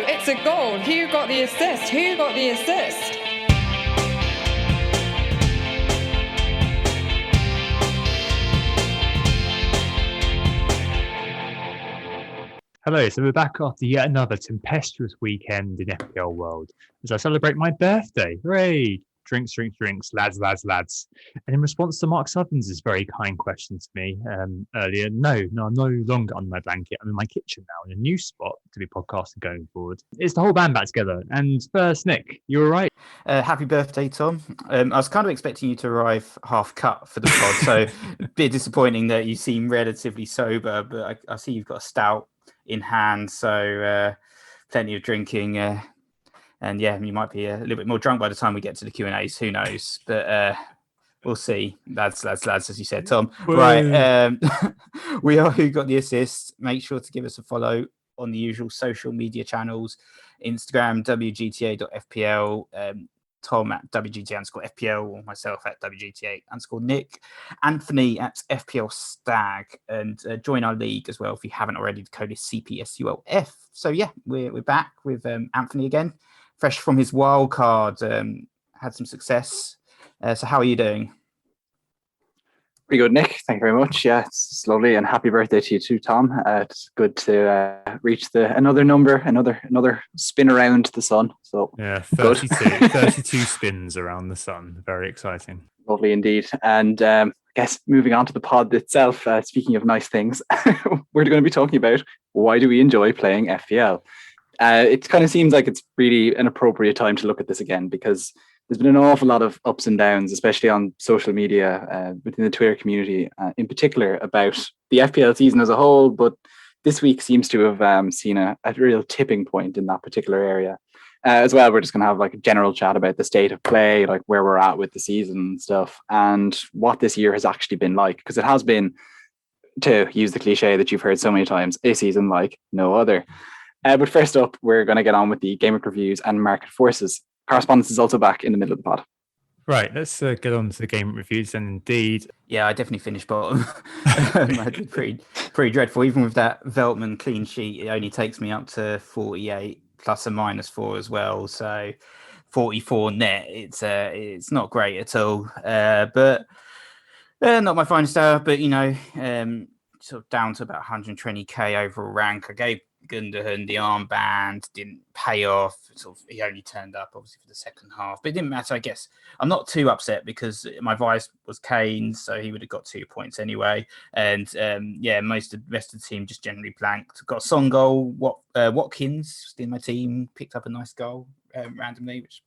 it's a goal. Who got the assist? Who got the assist? Hello, so we're back after yet another tempestuous weekend in FPL world as I celebrate my birthday. Hooray! Drinks, drinks, drinks, lads, lads, lads. And in response to Mark Sutherland's very kind question to me earlier, no, I'm no longer under my blanket. I'm in my kitchen now in a new spot to be podcasting going forward. It's the whole band back together. And first, Nick, you all right? Happy birthday, Tom. I was kind of expecting you to arrive half cut for the pod, so a bit disappointing that you seem relatively sober, but I see you've got a stout in hand, so plenty of drinking. And yeah, you might be a little bit more drunk by the time we get to the Q&As. Who knows? But we'll see. Lads, as you said, Tom. Whoa. Right. We are Who Got the Assist. Make sure to give us a follow on the usual social media channels. Instagram, wgta.fpl, Tom at wgta_FPL, or myself at wgta_Nick, Anthony at FPL Stag, and join our league as well if you haven't already. The code is cpsulf. So yeah, we're back with Anthony again, fresh from his wild card. Had some success. So how are you doing? Pretty good, Nick. Thank you very much. Yeah, it's lovely, and happy birthday to you too, Tom. It's good to reach another number, another spin around the sun. So yeah, 32 spins around the sun. Very exciting. Lovely indeed. And I guess moving on to the pod itself, speaking of nice things, we're going to be talking about why do we enjoy playing FPL. It kind of seems like it's really an appropriate time to look at this again, because there's been an awful lot of ups and downs, especially on social media, within the Twitter community, in particular, about the FPL season as a whole. But this week seems to have seen a real tipping point in that particular area. As well, we're just going to have like a general chat about the state of play, like where we're at with the season and stuff, and what this year has actually been like. Because it has been, to use the cliche that you've heard so many times, a season like no other. But first up, we're going to get on with the Gameweek reviews and market forces. Correspondence is also back in the middle of the pod. Right, let's get on to the game reviews then. Indeed, yeah, I definitely finished bottom. I did pretty dreadful. Even with that Veltman clean sheet, it only takes me up to 48 plus a -4 as well. So 44 net. It's not great at all. But not my finest hour. But sort of down to about 120k overall rank. I gave Gundogan the armband, didn't pay off. Sort of, he only turned up obviously for the second half, but it didn't matter. I guess I'm not too upset because my vice was Kane, so he would have got 2 points anyway. And most of the rest of the team just generally blanked. Got a Son goal. Watkins in my team picked up a nice goal randomly, which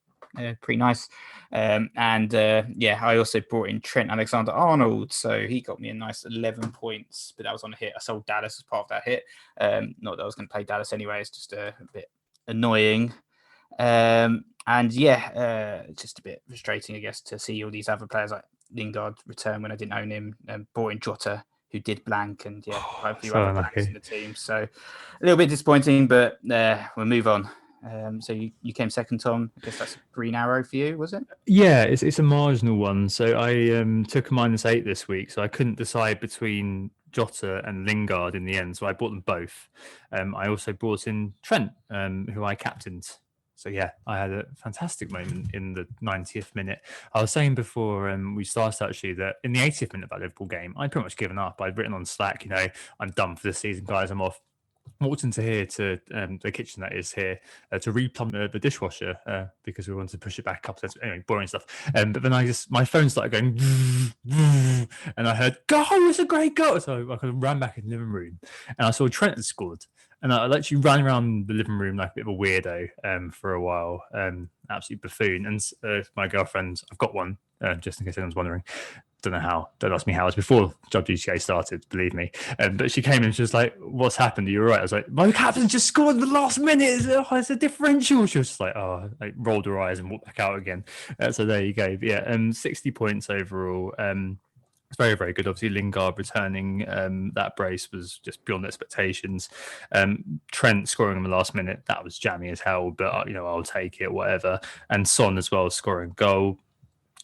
pretty nice. I also brought in Trent Alexander-Arnold, so he got me a nice 11 points, but that was on a hit. I sold Dallas as part of that hit. Not that I was going to play Dallas anyway. It's just a bit annoying. Just a bit frustrating, I guess, to see all these other players like Lingard return when I didn't own him, and brought in Jota, who did blank, and quite a few other players in the team. So a little bit disappointing, but we'll move on. So you came second, Tom. I guess that's a green arrow for you, was it? Yeah, it's a marginal one. So I took a -8 this week, so I couldn't decide between Jota and Lingard in the end. So I bought them both. I also brought in Trent, who I captained. So yeah, I had a fantastic moment in the 90th minute. I was saying before we started actually that in the 80th minute of that Liverpool game, I'd pretty much given up. I'd written on Slack, I'm done for this season, guys. I'm off. Walked into here to the kitchen that is here to replumb the dishwasher because we wanted to push it back up. Anyway, boring stuff. But then my phone started going, and I heard, "Goal! It's a great goal!" So I kind of ran back in the living room, and I saw Trent had scored. And I literally ran around the living room like a bit of a weirdo for a while, absolute buffoon. And my girlfriend, I've got one, just in case anyone's wondering. Don't know how. Don't ask me how. It's before WGTA started, believe me. But she came in and she was like, "What's happened? Are you all right?" I was like, "My captain just scored in the last minute. It's a differential." She was just like, "Oh," like rolled her eyes and walked back out again. So there you go. But yeah, 60 points overall. It's very, very good. Obviously, Lingard returning that brace was just beyond expectations. Trent scoring in the last minute, that was jammy as hell, but I'll take it, whatever. And Son as well scoring goal.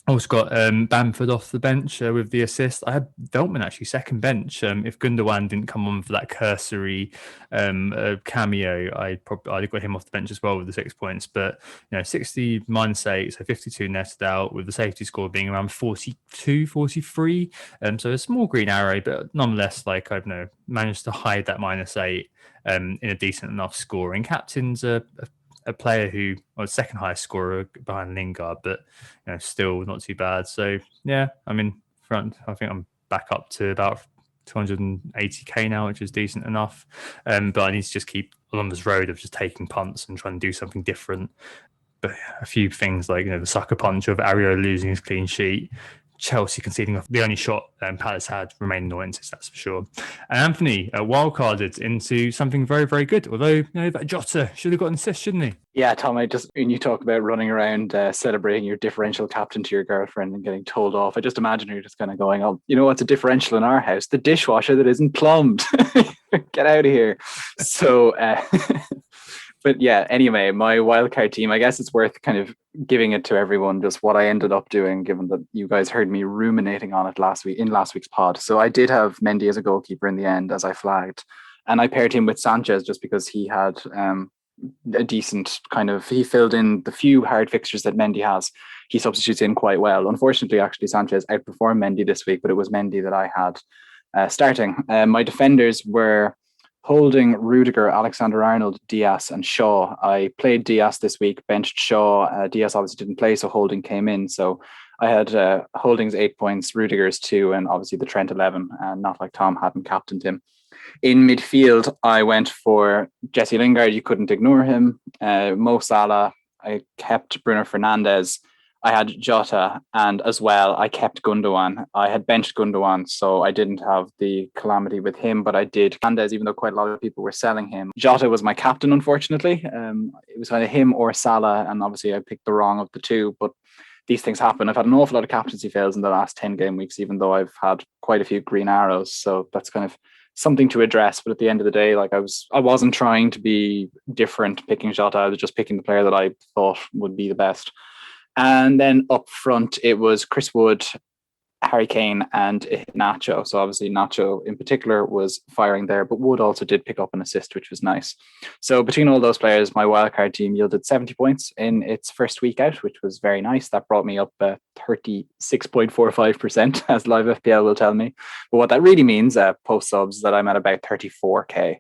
Also got Bamford off the bench with the assist. I had Veltman actually second bench. If Gundogan didn't come on for that cursory cameo, I'd have got him off the bench as well with the 6 points. But 60 -8, so 52 netted out, with the safety score being around 42, 43. So a small green arrow, but nonetheless, like I've managed to hide that -8 in a decent enough score. And captain's a player who was second highest scorer behind Lingard, but still not too bad. So yeah, I mean, I think I'm back up to about 280k now, which is decent enough. But I need to just keep along this road of just taking punts and trying to do something different. But a few things like the sucker punch of Ario losing his clean sheet, Chelsea conceding off the only shot Palace had remained annoyances, that's for sure. And Anthony wildcarded into something very, very good. Although that Jota should have got an assist, shouldn't he? Yeah, Tom, when you talk about running around celebrating your differential captain to your girlfriend and getting told off, I just imagine her just kind of going, "Oh, you know what's a differential in our house? The dishwasher that isn't plumbed. Get out of here." So, but yeah, anyway, my wildcard team, I guess it's worth kind of giving it to everyone just what I ended up doing, given that you guys heard me ruminating on it last week's pod. So I did have Mendy as a goalkeeper in the end, as I flagged, and I paired him with Sanchez just because he had a decent he filled in the few hard fixtures that Mendy has. He substitutes in quite well. Unfortunately, actually, Sanchez outperformed Mendy this week, but it was Mendy that I had starting. My defenders were Holding, Rudiger, Alexander-Arnold, Diaz, and Shaw. I played Diaz this week, benched Shaw. Diaz obviously didn't play, so Holding came in. So I had Holding's 8 points, Rudiger's 2, and obviously the Trent 11, and not like Tom hadn't captained him. In midfield, I went for Jesse Lingard. You couldn't ignore him. Mo Salah. I kept Bruno Fernandes. I had Jota, and as well, I kept Gundogan. I had benched Gundogan, so I didn't have the calamity with him, but I did Fernandes, even though quite a lot of people were selling him. Jota was my captain, unfortunately. It was either him or Salah, and obviously I picked the wrong of the two, but these things happen. I've had an awful lot of captaincy fails in the last 10 game weeks, even though I've had quite a few green arrows, so that's kind of something to address. But at the end of the day, like I wasn't trying to be different picking Jota. I was just picking the player that I thought would be the best. And then up front, it was Chris Wood, Harry Kane, and Nacho. So obviously Nacho in particular was firing there, but Wood also did pick up an assist, which was nice. So between all those players, my wildcard team yielded 70 points in its first week out, which was very nice. That brought me up 36.45%, as live FPL will tell me. But what that really means, post subs, that I'm at about 34k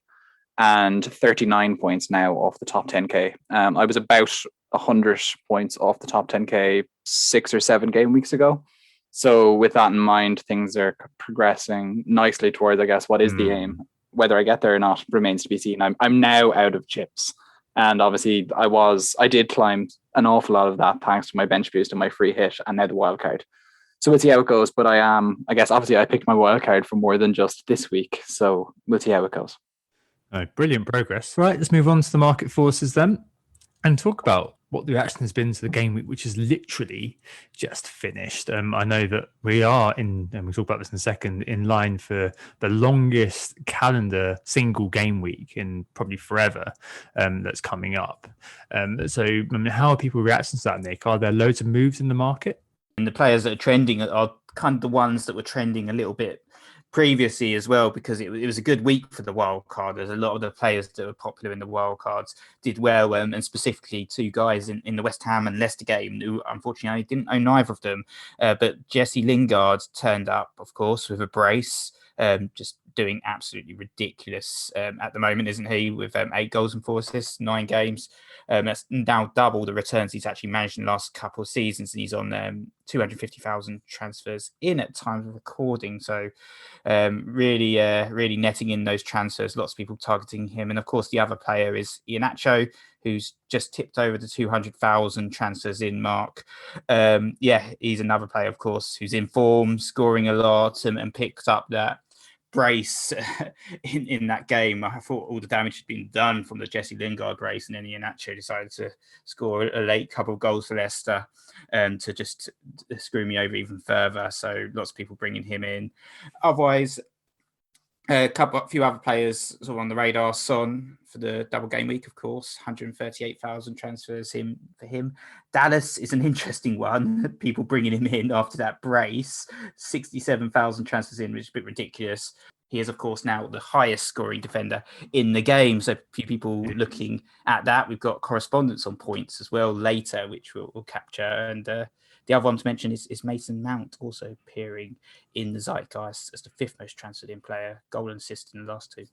and 39 points now off the top 10k. I was about 100 points off the top 10k 6 or 7 game weeks ago. So with that in mind, things are progressing nicely towards, I guess, what is the aim. Whether I get there or not remains to be seen. I'm now out of chips, and obviously I did climb an awful lot of that thanks to my bench boost and my free hit, and now the wild card. So we'll see how it goes. But I guess obviously I picked my wild card for more than just this week, so we'll see how it goes. Oh, brilliant progress. Right, let's move on to the market forces then, and talk about what the reaction has been to the game week, which is literally just finished. I know that we are and we'll talk about this in a second, in line for the longest calendar single game week in probably forever that's coming up. So I mean, how are people reacting to that, Nick? Are there loads of moves in the market? And the players that are trending are kind of the ones that were trending a little bit previously as well, because it was a good week for the wild card. There's a lot of the players that were popular in the wild cards did well, and specifically two guys in the West Ham and Leicester game who unfortunately I didn't own neither of them, but Jesse Lingard turned up, of course, with a brace, just doing absolutely ridiculous at the moment, isn't he, with 8 goals and 4 assists, 9 games. That's now double the returns he's actually managed in the last couple of seasons, and he's on 250,000 transfers in at time of recording. So really netting in those transfers. Lots of people targeting him. And of course, the other player is Iheanacho, who's just tipped over the 200,000 transfers in mark. He's another player, of course, who's in form, scoring a lot, and picked up that brace in that game. I thought all the damage had been done from the Jesse Lingard brace, and then Iheanacho decided to score a late couple of goals for Leicester to just screw me over even further. So lots of people bringing him in. Otherwise, A few other players sort of on the radar. Son for the double game week, of course, 138,000 transfers for him. Dallas is an interesting one. People bringing him in after that brace, 67,000 transfers in, which is a bit ridiculous. He is, of course, now the highest scoring defender in the game. So a few people looking at that. We've got correspondence on points as well later, which we'll capture. And the other one to mention is Mason Mount, also appearing in the zeitgeist as the 5th most transferred in player, goal and assist in the last 2.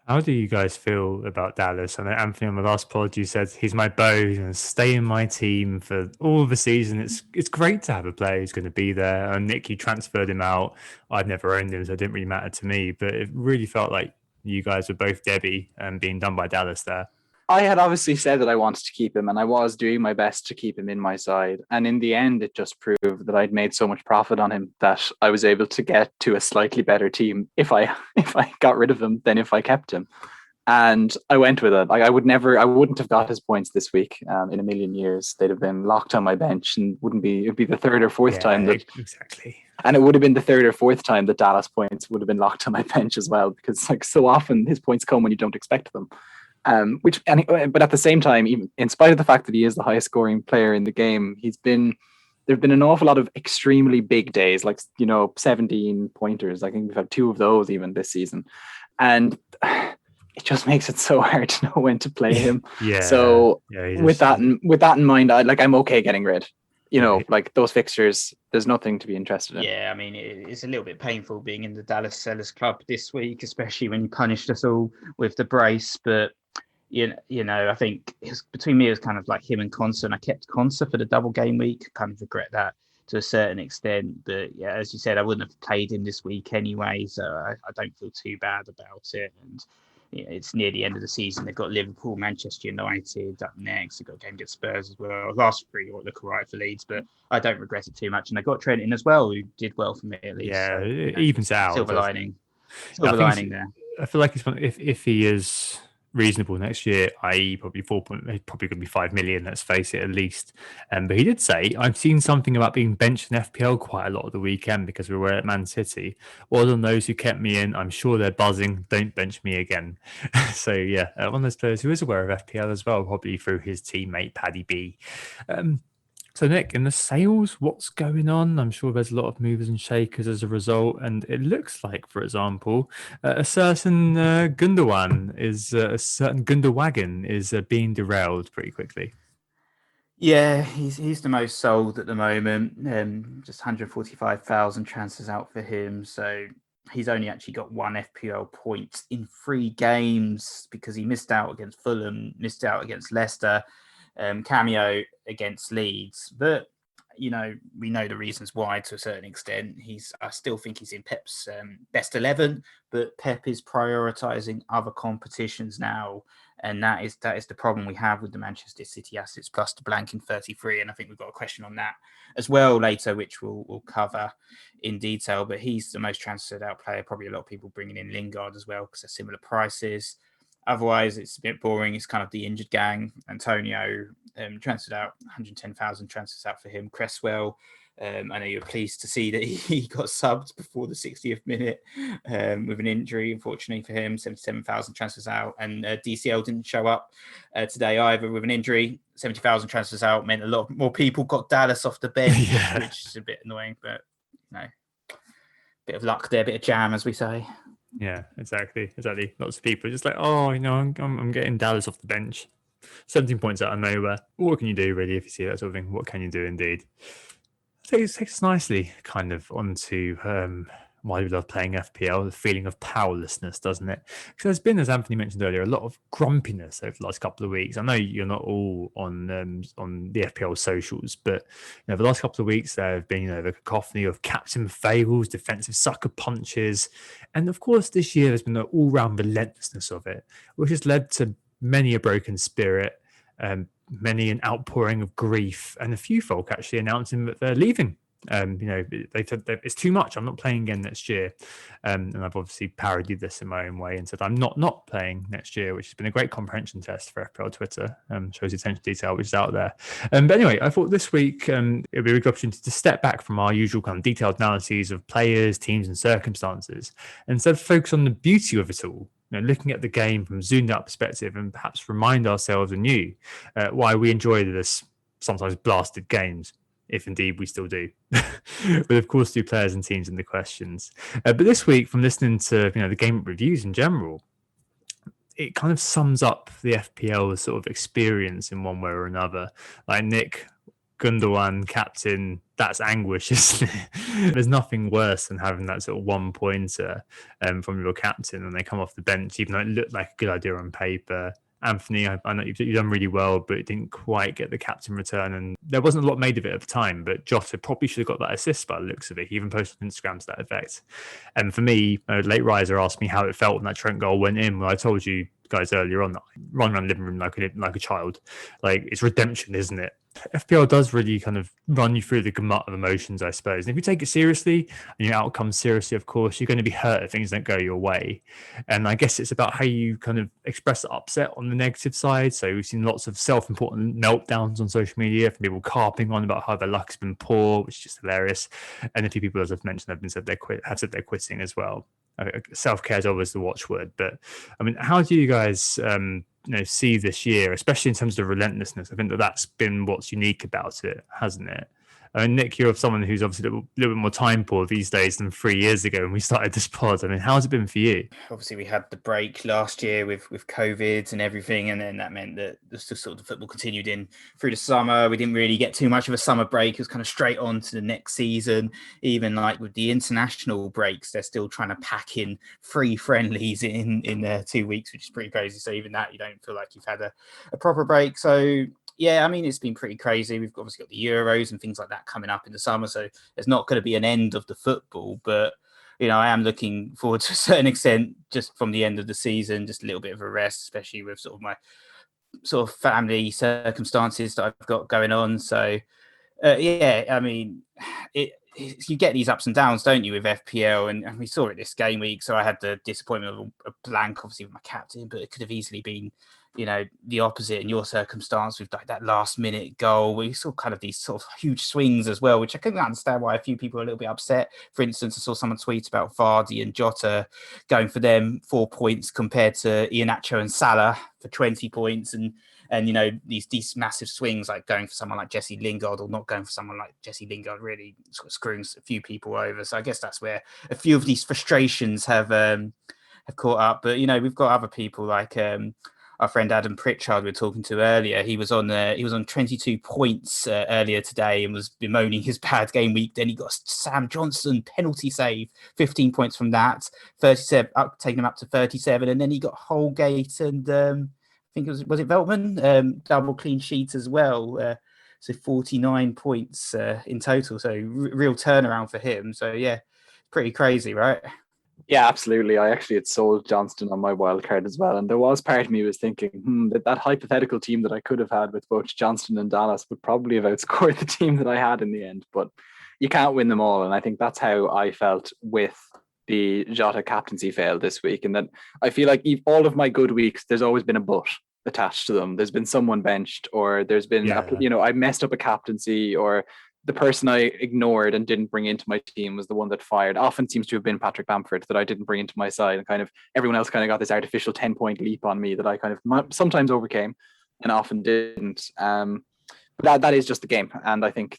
How do you guys feel about Dallas? I know Anthony on the last pod, you said he's my beau, he's going to stay in my team for all the season. It's great to have a player who's going to be there. And Nick, you transferred him out. I've never owned him, so it didn't really matter to me. But it really felt like you guys were both Debbie and being done by Dallas there. I had obviously said that I wanted to keep him, and I was doing my best to keep him in my side. And in the end, it just proved that I'd made so much profit on him that I was able to get to a slightly better team if I got rid of him than if I kept him. And I went with it. Like I wouldn't have got his points this week in a million years. They'd have been locked on my bench, and it'd be the 3rd or 4th time that exactly. And it would have been the 3rd or 4th time that Dallas points would have been locked on my bench as well, because like so often his points come when you don't expect them. But at the same time, even in spite of the fact that he is the highest scoring player in the game, there've been an awful lot of extremely big days, like 17 pointers. I think we've had 2 of those even this season, and it just makes it so hard to know when to play him. So with that in mind, I'm okay getting rid. Like those fixtures, there's nothing to be interested in. Yeah, I mean, it's a little bit painful being in the Dallas Sellers Club this week, especially when you punished us all with the brace. But I think between me, it was kind of like him and Consa, and I kept Consa for the double game week. Kind of regret that to a certain extent. But yeah, as you said, I wouldn't have played him this week anyway, so I don't feel too bad about it. And it's near the end of the season. They've got Liverpool, Manchester United up next. They've got a game against Spurs as well. Last 3 look all right for Leeds, but I don't regret it too much. And they got Trent in as well, who did well for me at least. Yeah, so, it evens out. Silver lining there. I feel like if he is reasonable next year, i.e. probably going to be 5 million, let's face it, at least. But he did say, I've seen something about being benched in FPL quite a lot of the weekend because we were at Man City. Well done those who kept me in. I'm sure they're buzzing. Don't bench me again. So yeah, one of those players who is aware of FPL as well, probably through his teammate Paddy B. So Nick, in the sales, what's going on? I'm sure there's a lot of movers and shakers as a result, and it looks like, for example, a certain Gundogan is being derailed pretty quickly. Yeah, he's the most sold at the moment. Just 145,000 transfers out for him. So he's only actually got 1 FPL point in 3 games because he missed out against Fulham, missed out against Leicester. Cameo against Leeds, but we know the reasons why to a certain extent. I still think he's in Pep's best 11, but Pep is prioritizing other competitions now, and that is the problem we have with the Manchester City assets plus the blank in 33. And I think we've got a question on that as well later, which we'll cover in detail. But he's the most transferred out player. Probably a lot of people bringing in Lingard as well because they're similar prices. Otherwise, it's a bit boring. It's kind of the injured gang. Antonio transferred out, 110,000 transfers out for him. Cresswell, I know you're pleased to see that he got subbed before the 60th minute with an injury, unfortunately for him. 77,000 transfers out. And DCL didn't show up today either with an injury. 70,000 transfers out meant a lot more people got Dallas off the bench, which is a bit annoying. But, bit of luck there, bit of jam, as we say. Yeah, exactly. Lots of people are just like, I'm getting Dallas off the bench. 17 points out of nowhere. What can you do, really, if you see that sort of thing? What can you do, indeed? So it takes us nicely kind of onto why we love playing FPL, the feeling of powerlessness, doesn't it? Because there's been, as Anthony mentioned earlier, a lot of grumpiness over the last couple of weeks. I know you're not all on the FPL socials, but the last couple of weeks there have been the cacophony of captain fails, defensive sucker punches, and of course this year there's been an all-round relentlessness of it, which has led to many a broken spirit, many an outpouring of grief, and a few folk actually announcing that they're leaving They said that it's too much. I'm not playing again next year. And I've obviously parodied this in my own way and said I'm not playing next year, which has been a great comprehension test for FPL Twitter. Shows the attention to detail which is out there. But anyway, I thought this week it'd be a good opportunity to step back from our usual kind of detailed analyses of players, teams, and circumstances, and instead focus on the beauty of it all. Looking at the game from a zoomed out perspective, and perhaps remind ourselves anew why we enjoy this sometimes blasted games, if indeed we still do. With, of course, two players and teams in the questions. But this week, from listening to the game reviews in general, it kind of sums up the FPL sort of experience in one way or another. Like Nick, Gundogan, captain, that's anguish, isn't it? There's nothing worse than having that sort of 1 pointer from your captain when they come off the bench, even though it looked like a good idea on paper. Anthony, I know you've done really well, but it didn't quite get the captain return, and there wasn't a lot made of it at the time. But Jota probably should have got that assist by the looks of it. He even posted on Instagram to that effect. And for me, late riser asked me how it felt when that Trent goal went in. Well, I told you guys earlier on that I run around the living room like a child. Like, it's redemption, isn't it? FPL does really kind of run you through the gamut of emotions, I suppose. And if you take it seriously and your outcome seriously, of course, you're going to be hurt if things don't go your way. And I guess it's about how you kind of express the upset on the negative side. So we've seen lots of self-important meltdowns on social media from people carping on about how their luck's been poor, which is just hilarious. And a few people, as I've mentioned, have said they're quitting as well. Self-care is always the watchword. But I mean, how do you guys see this year, especially in terms of relentlessness? I think that's been what's unique about it, hasn't it? I mean, Nick, you're someone who's obviously a little bit more time poor these days than 3 years ago when we started this pod. I mean, how's it been for you? Obviously, we had the break last year with COVID and everything, and then that meant that the football continued in through the summer. We didn't really get too much of a summer break. It was kind of straight on to the next season. Even like with the international breaks, they're still trying to pack in 3 friendlies in 2 weeks, which is pretty crazy. So even that, you don't feel like you've had a proper break. So yeah, I mean, it's been pretty crazy. We've obviously got the Euros and things like that coming up in the summer. So there's not going to be an end of the football. But, I am looking forward to a certain extent just from the end of the season, just a little bit of a rest, especially with sort of my sort of family circumstances that I've got going on. So, yeah, I mean, you get these ups and downs, don't you, with FPL? And we saw it this game week. So I had the disappointment of a blank, obviously, with my captain, but it could have easily been the opposite in your circumstance with like that last minute goal. We saw kind of these sort of huge swings as well, which I couldn't understand why a few people are a little bit upset. For instance, I saw someone tweet about Vardy and Jota going for them 4 points compared to Iheanacho and Salah for 20 points. And these massive swings, like going for someone like Jesse Lingard or not going for someone like Jesse Lingard, really sort of screwing a few people over. So I guess that's where a few of these frustrations have caught up. But we've got other people like our friend Adam Pritchard we were talking to earlier. He was on 22 points earlier today and was bemoaning his bad game week. Then he got Sam Johnson penalty save, 15 points from that, 37 taking him up to 37, and then he got Holgate and I think it was it Veltman, double clean sheet as well. So 49 points in total. So real turnaround for him. So yeah, pretty crazy, right? Yeah, absolutely. I actually had sold Johnston on my wild card as well. And there was part of me was thinking that hypothetical team that I could have had with both Johnston and Dallas would probably have outscored the team that I had in the end. But you can't win them all. And I think that's how I felt with the Jota captaincy fail this week. And that I feel like all of my good weeks, there's always been a but attached to them. There's been someone benched, or there's been, I messed up a captaincy, or the person I ignored and didn't bring into my team was the one that fired. Often seems to have been Patrick Bamford that I didn't bring into my side, and kind of everyone else kind of got this artificial 10-point leap on me that I kind of sometimes overcame and often didn't. But that is just the game. And I think,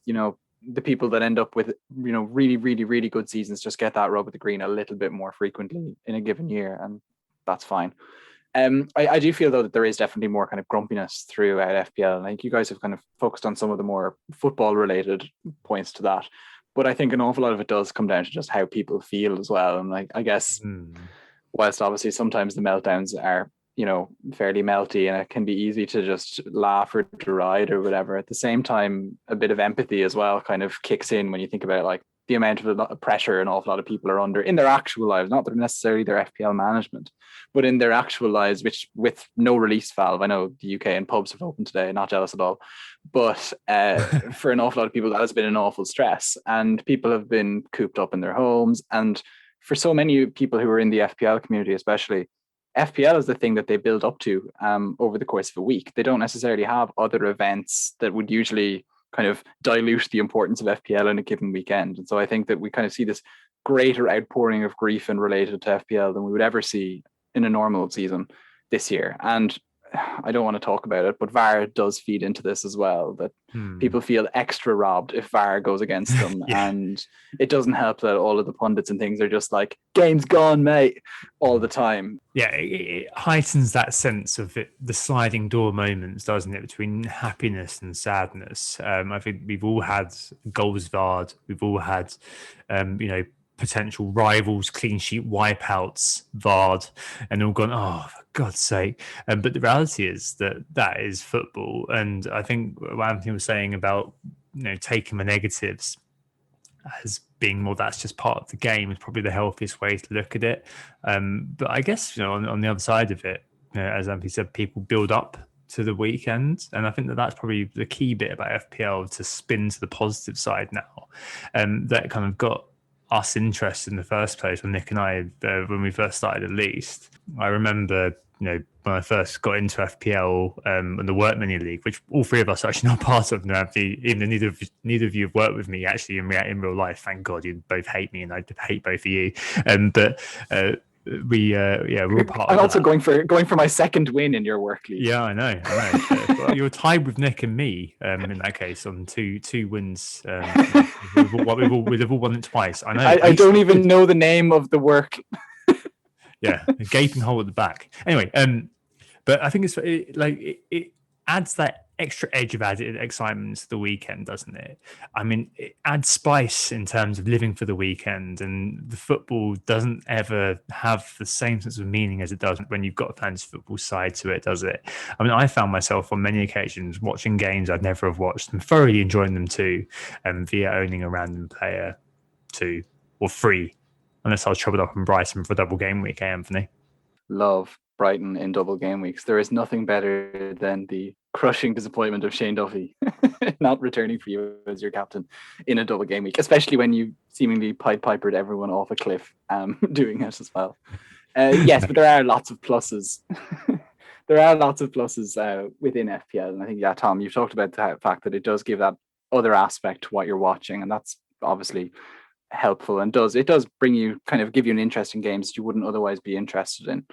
the people that end up with, really, really, really good seasons just get that rub of the green a little bit more frequently in a given year. And that's fine. I do feel though that there is definitely more kind of grumpiness throughout FPL, and I think you guys have kind of focused on some of the more football related points to that, but I think an awful lot of it does come down to just how people feel as well. And like, I guess whilst obviously sometimes the meltdowns are fairly melty and it can be easy to just laugh or deride or whatever, at the same time a bit of empathy as well kind of kicks in when you think about like the amount of pressure an awful lot of people are under in their actual lives, not necessarily their FPL management, but in their actual lives, which with no release valve. I know the UK and pubs have opened today, not jealous at all. But for an awful lot of people, that has been an awful stress. And people have been cooped up in their homes. And for so many people who are in the FPL community, especially, FPL is the thing that they build up to over the course of a week. They don't necessarily have other events that would usually kind of dilute the importance of FPL in a given weekend. And so I think that we kind of see this greater outpouring of grief and related to FPL than we would ever see in a normal season this year. And I don't want to talk about it, but VAR does feed into this as well, that people feel extra robbed if VAR goes against them. Yeah. And it doesn't help that all of the pundits and things are just like, game's gone, mate, all the time. Yeah, it heightens that sense of the sliding door moments, doesn't it, between happiness and sadness. I think we've all had goals VAR'd. We've all had, potential rivals, clean sheet wipeouts VAR'd, and all gone, oh, for God's sake. But the reality is that is football. And I think what Anthony was saying about, taking the negatives as being more, that's just part of the game, is probably the healthiest way to look at it. But I guess, on the other side of it, as Anthony said, people build up to the weekend. And I think that's probably the key bit about FPL, to spin to the positive side now. That kind of got us interested in the first place, when Nick and I, when we first started at least. I remember, when I first got into FPL and the Workmania League, which all three of us are actually not part of now, even though neither of you have worked with me actually in real life. Thank God, you both hate me and I hate both of you. We're all part I'm of also that. going for my second win in your work league. Yeah, I know. Well, you're tied with Nick and me in that case on two wins. We've all won it twice. I know. I don't even know the name of the work. Yeah, a gaping hole at the back. Anyway, but I think it adds that extra edge of added excitement to the weekend, doesn't it? I mean, it adds spice in terms of living for the weekend, and the football doesn't ever have the same sense of meaning as it does when you've got a fantasy football side to it, does it? I mean, I found myself on many occasions watching games I'd never have watched and thoroughly enjoying them too, via owning a random player 2 or 3, unless I was troubled up in Brighton for a double game week, Anthony. Love Brighton in double game weeks. There is nothing better than the crushing disappointment of Shane Duffy not returning for you as your captain in a double game week, especially when you seemingly Pied Pipered everyone off a cliff doing it as well. Yes, but there are lots of pluses. There are lots of pluses within FPL. And I think, yeah, Tom, you've talked about the fact that it does give that other aspect to what you're watching. And that's obviously helpful, and it does bring you, kind of give you an interest in games that you wouldn't otherwise be interested in.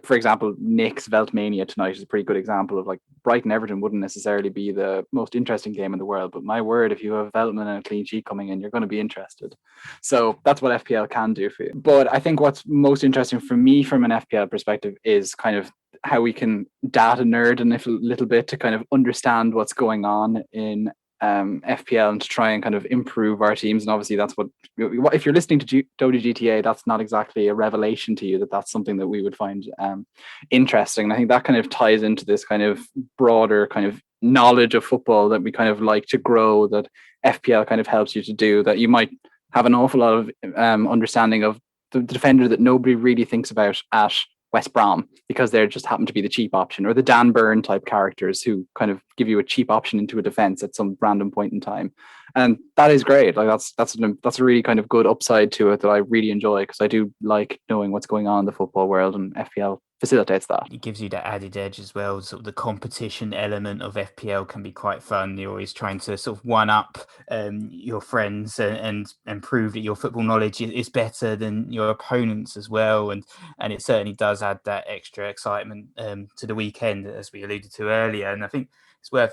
For example, Nick's Veltmania tonight is a pretty good example of, like, Brighton Everton wouldn't necessarily be the most interesting game in the world, but my word, if you have Veltman and a clean sheet coming in, you're going to be interested. So that's what FPL can do for you. But I think what's most interesting for me from an FPL perspective is kind of how we can data nerd a little bit to kind of understand what's going on in FPL and to try and kind of improve our teams. And obviously that's what, if you're listening to WGTA, that's not exactly a revelation to you that that's something that we would find interesting. And I think that kind of ties into this kind of broader kind of knowledge of football that we kind of like to grow, that FPL kind of helps you to do, that you might have an awful lot of understanding of the defender that nobody really thinks about at West Brom because they just happen to be the cheap option, or the Dan Burn type characters who kind of give you a cheap option into a defense at some random point in time. And that is great. Like that's a really kind of good upside to it that I really enjoy, because I do like knowing what's going on in the football world, and FPL facilitates that. It gives you that added edge as well. Sort of the competition element of FPL can be quite fun. You're always trying to sort of one up your friends and prove that your football knowledge is better than your opponents as well. And it certainly does add that extra excitement to the weekend, as we alluded to earlier. And I think it's worth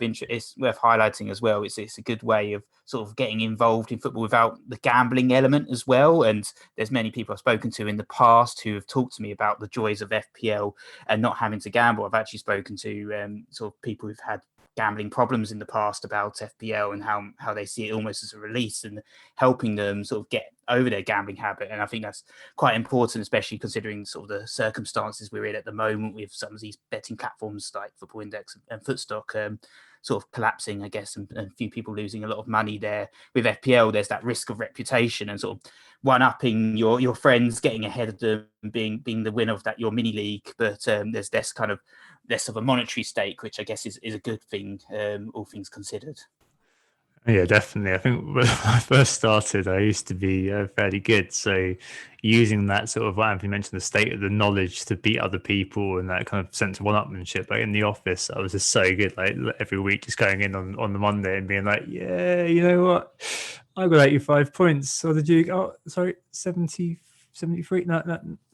highlighting as well. It's a good way of sort of getting involved in football without the gambling element as well. And there's many people I've spoken to in the past who have talked to me about the joys of FPL and not having to gamble. I've actually spoken to sort of people who've had gambling problems in the past about FPL and how they see it almost as a release and helping them sort of get over their gambling habit. And I think that's quite important, especially considering sort of the circumstances we're in at the moment with some of these betting platforms like Football Index and Footstock sort of collapsing, I guess, and a few people losing a lot of money there. With FPL, there's that risk of reputation and sort of one-upping your friends, getting ahead of them, being the winner of that your mini league. But there's less of a monetary stake, which I guess is a good thing, all things considered. Yeah, definitely. I think when I first started, I used to be fairly good. So using that sort of, what Anthony mentioned, the state of the knowledge to beat other people and that kind of sense of one-upmanship. Like in the office, I was just so good. Like every week, just going in on the Monday and being like, yeah, you know what? I got 85 points. Or did you? Oh, sorry, 73. No,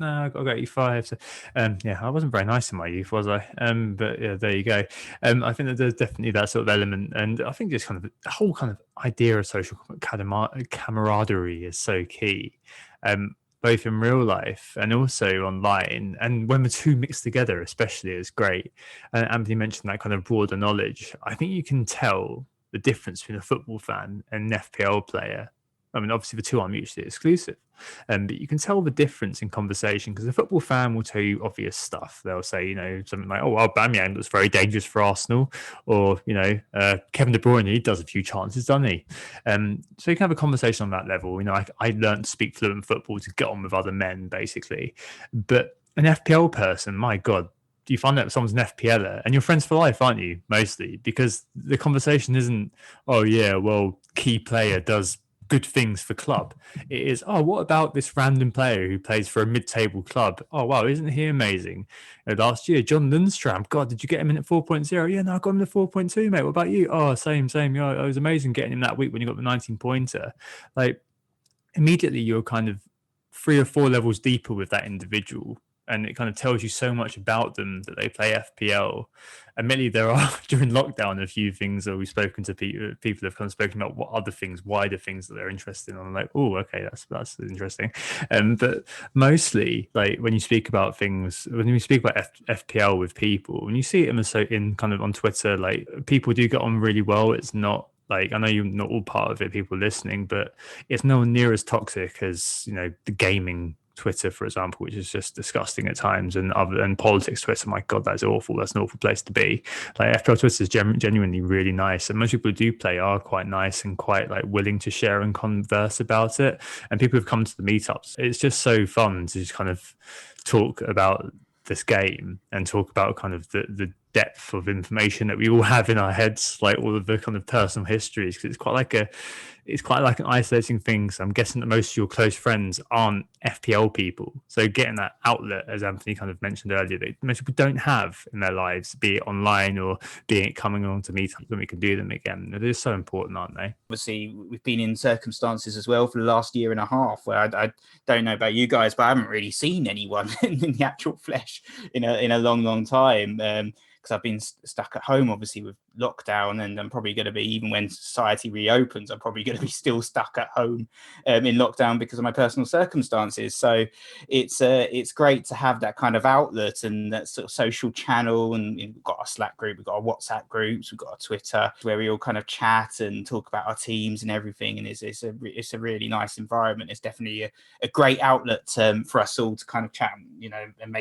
I got 85. So, yeah, I wasn't very nice in my youth, was I? But yeah, there you go. I think that there's definitely that sort of element, and I think just kind of the whole kind of idea of social camaraderie is so key, both in real life and also online. And when the two mixed together, especially, is great. And Anthony mentioned that kind of broader knowledge. I think you can tell the difference between a football fan and an FPL player. I mean, obviously the two are mutually exclusive, but you can tell the difference in conversation, because a football fan will tell you obvious stuff. They'll say, you know, something like, "Oh, Aubameyang looks very dangerous for Arsenal," or you know, Kevin De Bruyne, he does a few chances, doesn't he? So you can have a conversation on that level. You know, I learned to speak fluent football to get on with other men, basically. But an FPL person, my God, you find out someone's an FPLer and you're friends for life, aren't you? Mostly because the conversation isn't, "Oh yeah, well, key player does good things for club." It is, "Oh, what about this random player who plays for a mid-table club? Oh wow, isn't he amazing? Last year, John Lundstram, God, did you get him in at 4.0? Yeah, no, I got him at 4.2, mate. What about you? Oh, same. Yeah, it was amazing getting him that week when you got the 19 pointer." Like immediately you're kind of 3 or 4 levels deeper with that individual, and it kind of tells you so much about them that they play FPL. Admittedly, there are during lockdown a few things that we've spoken to people have kind of spoken about, what other things, wider things that they're interested in. I'm like, oh, okay, that's interesting. But mostly, like when you speak about things, when you speak about FPL with people, when you see it in kind of on Twitter, like people do get on really well. It's not like, I know you're not all part of it, people listening, but it's nowhere near as toxic as, you know, the gaming Twitter, for example, which is just disgusting at times, and politics Twitter. My God, that's awful. That's an awful place to be. Like FPL Twitter is genuinely really nice, and most people who do play are quite nice and quite like willing to share and converse about it. And people have come to the meetups. It's just so fun to just kind of talk about this game and talk about kind of the depth of information that we all have in our heads, like all of the kind of personal histories, because it's quite like an isolating thing. So I'm guessing that most of your close friends aren't FPL people. So getting that outlet, as Anthony kind of mentioned earlier, that most people don't have in their lives, be it online or be it coming along to meetups when we can do them again. They're so important, aren't they? Obviously, we've been in circumstances as well for the last year and a half where I don't know about you guys, but I haven't really seen anyone in the actual flesh in a long time. Because I've been stuck at home, obviously, with lockdown, and I'm probably going to be, even when society reopens, I'm probably going to be still stuck at home in lockdown because of my personal circumstances. So it's great to have that kind of outlet and that sort of social channel. And we've got our Slack group, we've got our WhatsApp groups, we've got our Twitter, where we all kind of chat and talk about our teams and everything. And it's a really nice environment. It's definitely a great outlet for us all to kind of chat, you know, and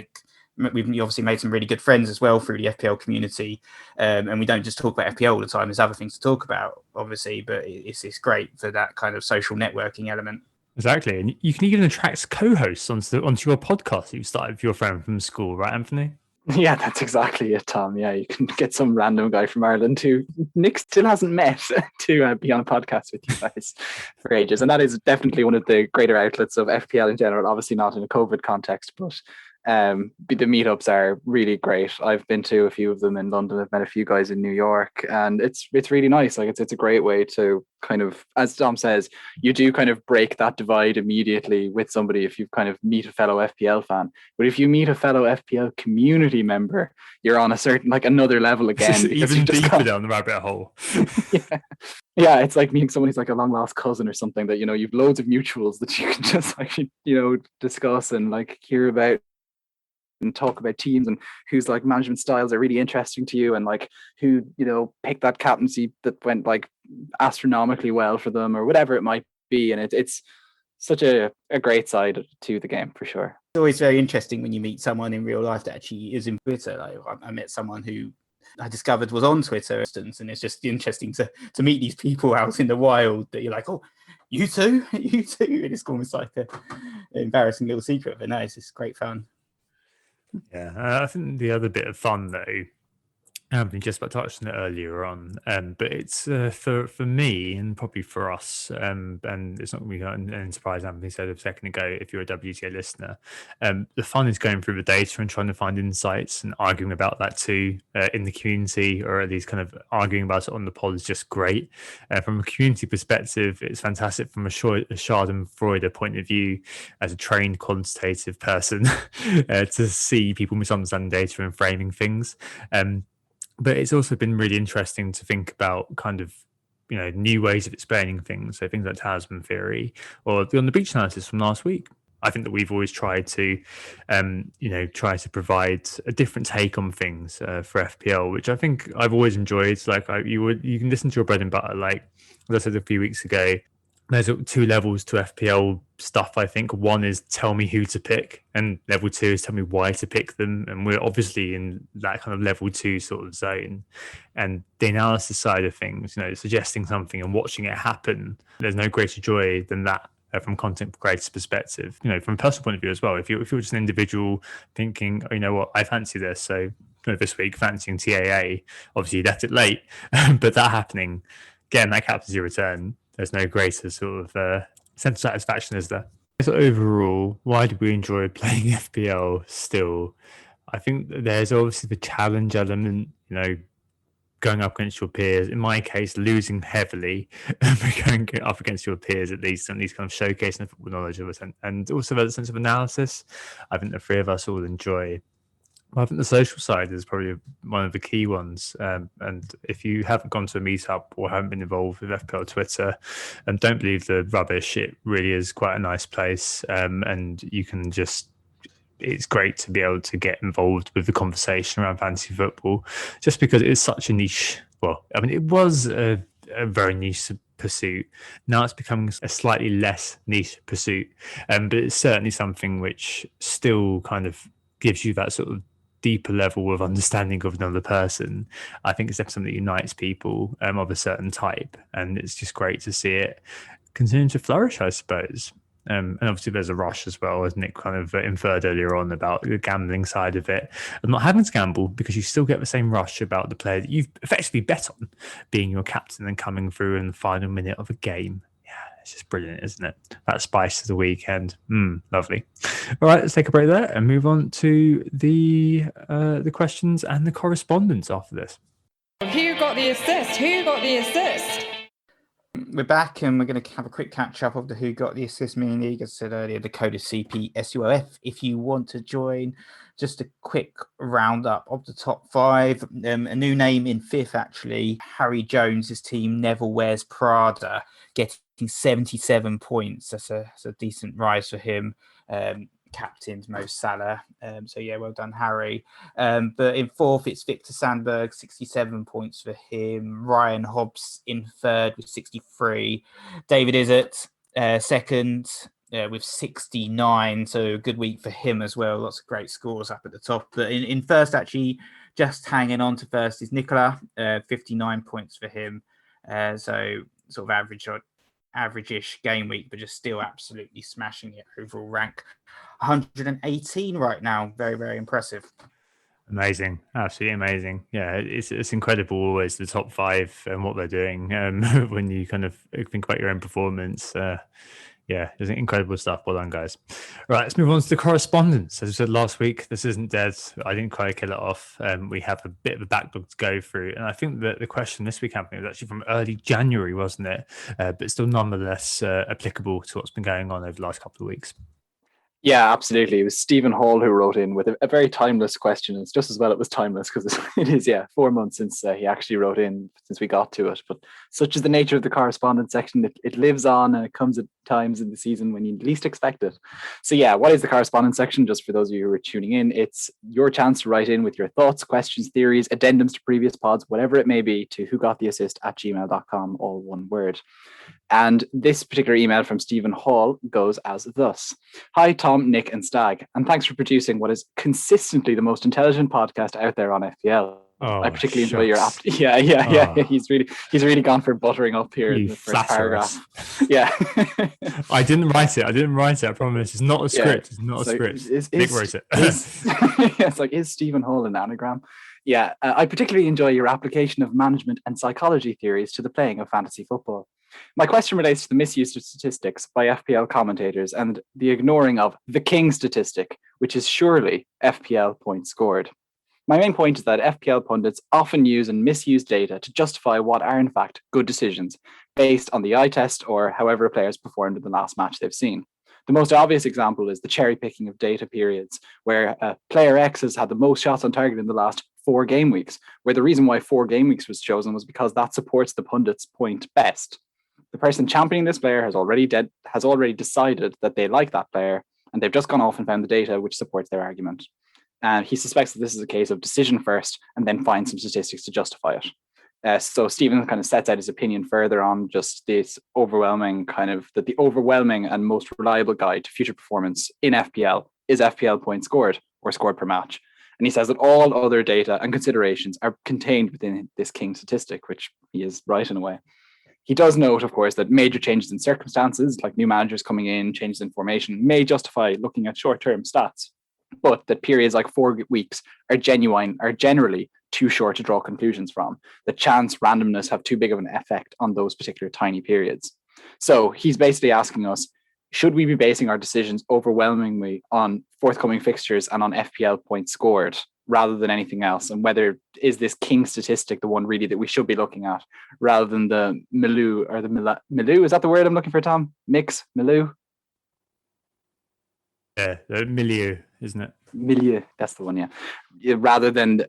we've obviously made some really good friends as well through the FPL community, and we don't just talk about FPL all the time. There's other things to talk about, obviously, but it's great for that kind of social networking element. Exactly, and you can even attract co-hosts onto your podcast that you started with your friend from school, right, Anthony? Yeah, that's exactly it, Tom. Yeah, you can get some random guy from Ireland who Nick still hasn't met to be on a podcast with you guys for ages. And that is definitely one of the greater outlets of FPL in general, obviously not in a COVID context, but the meetups are really great. I've been to a few of them in London. I've met a few guys in New York, and it's really nice. Like it's a great way to kind of, as Tom says, you do kind of break that divide immediately with somebody if you kind of meet a fellow FPL fan. But if you meet a fellow FPL community member, you're on a certain, like, another level again. Even deeper down the rabbit hole. Yeah, it's like meeting someone who's like a long lost cousin or something that, you know, you've loads of mutuals that you can just like, you know, discuss and like hear about and talk about teams, and whose like management styles are really interesting to you, and like who, you know, picked that captaincy that went like astronomically well for them or whatever it might be. And it's such a great side to the game for sure. It's always very interesting when you meet someone in real life that actually is in Twitter. Like I met someone who I discovered was on Twitter, for instance, and it's just interesting to meet these people out in the wild that you're like, oh, you too, you too. And it's almost like an embarrassing little secret, but no, it's just great fun. Yeah, I think the other bit of fun though, Anthony just about touched on it earlier on, but it's for me and probably for us, and it's not going to be any surprise. Anthony said a second ago, if you're a WGTA listener, the fun is going through the data and trying to find insights and arguing about that too in the community, or at least kind of arguing about it on the pod is just great. From a community perspective, it's fantastic from a Schadenfreude point of view as a trained quantitative person to see people misunderstanding data and framing things. But it's also been really interesting to think about kind of, new ways of explaining things. So things like talisman theory or the on the beach analysis from last week. I think that we've always tried to, try to provide a different take on things for FPL, which I think I've always enjoyed. Like you can listen to your bread and butter. Like as I said a few weeks ago, there's 2 levels to FPL stuff. I think one is tell me who to pick, and level 2 is tell me why to pick them. And we're obviously in that kind of level 2 sort of zone. And the analysis side of things, suggesting something and watching it happen, there's no greater joy than that from content creators' perspective. From a personal point of view as well. If you're just an individual thinking, oh, you know what, I fancy this. So this week, fancying TAA, obviously you left it late, but that happening, getting that captaincy return, there's no greater sort of sense of satisfaction, is there? So overall, why do we enjoy playing FPL still? I think that there's obviously the challenge element, going up against your peers. In my case, losing heavily, but going up against your peers at least kind of showcasing the football knowledge of us, and also the sense of analysis. I think the 3 of us all enjoy. Well, I think the social side is probably one of the key ones. And if you haven't gone to a meetup or haven't been involved with FPL Twitter, don't believe the rubbish. It really is quite a nice place. And you can it's great to be able to get involved with the conversation around fantasy football, just because it is such a niche. Well, I mean, it was a very niche pursuit. Now it's becoming a slightly less niche pursuit. But it's certainly something which still kind of gives you that sort of deeper level of understanding of another person. I think it's definitely something that unites people of a certain type, and it's just great to see it continue to flourish, I suppose. And obviously there's a rush as well, as Nick kind of inferred earlier on about the gambling side of it, and not having to gamble because you still get the same rush about the player that you've effectively bet on being your captain and coming through in the final minute of a game. It's just brilliant, isn't it? That spice of the weekend. Lovely. All right, let's take a break there and move on to the questions and the correspondence after this. Who got the assist? Who got the assist? We're back and we're going to have a quick catch up of the Who Got the Assist mini league. As I said earlier, the code is cpsulf. If you want to join, just a quick roundup of the top 5. A new name in 5th, actually. Harry Jones' team, Neville Wears Prada, getting 77 points. That's a decent rise for him. Captained Mo Salah. So yeah, well done, Harry. But in 4th, it's Victor Sandberg, 67 points for him. Ryan Hobbs in 3rd with 63. David Izzett, 2nd with 69. So a good week for him as well. Lots of great scores up at the top. But in 1st, actually, just hanging on to 1st is Nicola, 59 points for him. So sort of average-ish game week, but just still absolutely smashing it. Overall rank 118 right now. Very, very impressive. Amazing, absolutely amazing. Yeah, it's incredible always the top 5 and what they're doing when you kind of think about your own performance. Yeah, it's incredible stuff. Well done, guys. Right, let's move on to the correspondence. As I said last week, this isn't dead. I didn't quite kill it off. We have a bit of a backlog to go through. And I think that the question this week, Anthony, was actually from early January, wasn't it? But still nonetheless applicable to what's been going on over the last couple of weeks. Yeah, absolutely. It was Stephen Hall who wrote in with a very timeless question. It's just as well it was timeless because it is, 4 months since he actually wrote in, since we got to it. But such is the nature of the correspondence section. It lives on, and it comes at times in the season when you least expect it. So, what is the correspondence section? Just for those of you who are tuning in, it's your chance to write in with your thoughts, questions, theories, addendums to previous pods, whatever it may be, to whogottheassist@gmail.com, all one word. And this particular email from Stephen Hall goes as thus. Hi, Tom, Nick, and Stag, and thanks for producing what is consistently the most intelligent podcast out there on FPL. I particularly enjoy your app. Yeah. He's really gone for buttering up here in the first paragraph. Yeah. I didn't write it. I promise. It's not a script. It's not a script. Nick wrote it. It's like, is Stephen Hall an anagram? Yeah. I particularly enjoy your application of management and psychology theories to the playing of fantasy football. My question relates to the misuse of statistics by FPL commentators and the ignoring of the king statistic, which is surely FPL points scored. My main point is that FPL pundits often use and misuse data to justify what are in fact good decisions based on the eye test or however a player has performed in the last match they've seen. The most obvious example is the cherry picking of data periods, where player X has had the most shots on target in the last 4 game weeks, where the reason why 4 game weeks was chosen was because that supports the pundit's point best. The person championing this player has already decided that they like that player, and they've just gone off and found the data which supports their argument. And he suspects that this is a case of decision first and then find some statistics to justify it. So Stephen kind of sets out his opinion further on just this overwhelming the overwhelming and most reliable guide to future performance in FPL is FPL points scored or scored per match. And he says that all other data and considerations are contained within this king statistic, which he is right in a way. He does note, of course, that major changes in circumstances, like new managers coming in, changes in formation, may justify looking at short-term stats, but that periods like 4 weeks are generally too short to draw conclusions from. The chance randomness have too big of an effect on those particular tiny periods. So he's basically asking us, should we be basing our decisions overwhelmingly on forthcoming fixtures and on FPL points scored rather than anything else? And whether is this king statistic the one really that we should be looking at rather than the milieu or the milieu? Is that the word I'm looking for, Tom? Mix, milieu? Yeah, the milieu, isn't it? Milieu, that's the one, yeah. Rather than...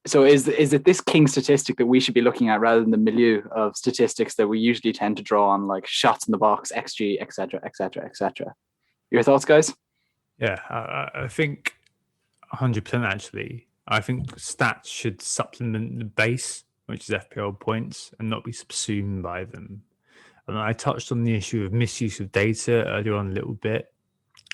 So is it this king statistic that we should be looking at rather than the milieu of statistics that we usually tend to draw on, like shots in the box, XG, etc., etc., etc.? Your thoughts, guys? Yeah, I think 100% actually. I think stats should supplement the base, which is FPL points, and not be subsumed by them. And I touched on the issue of misuse of data earlier on a little bit.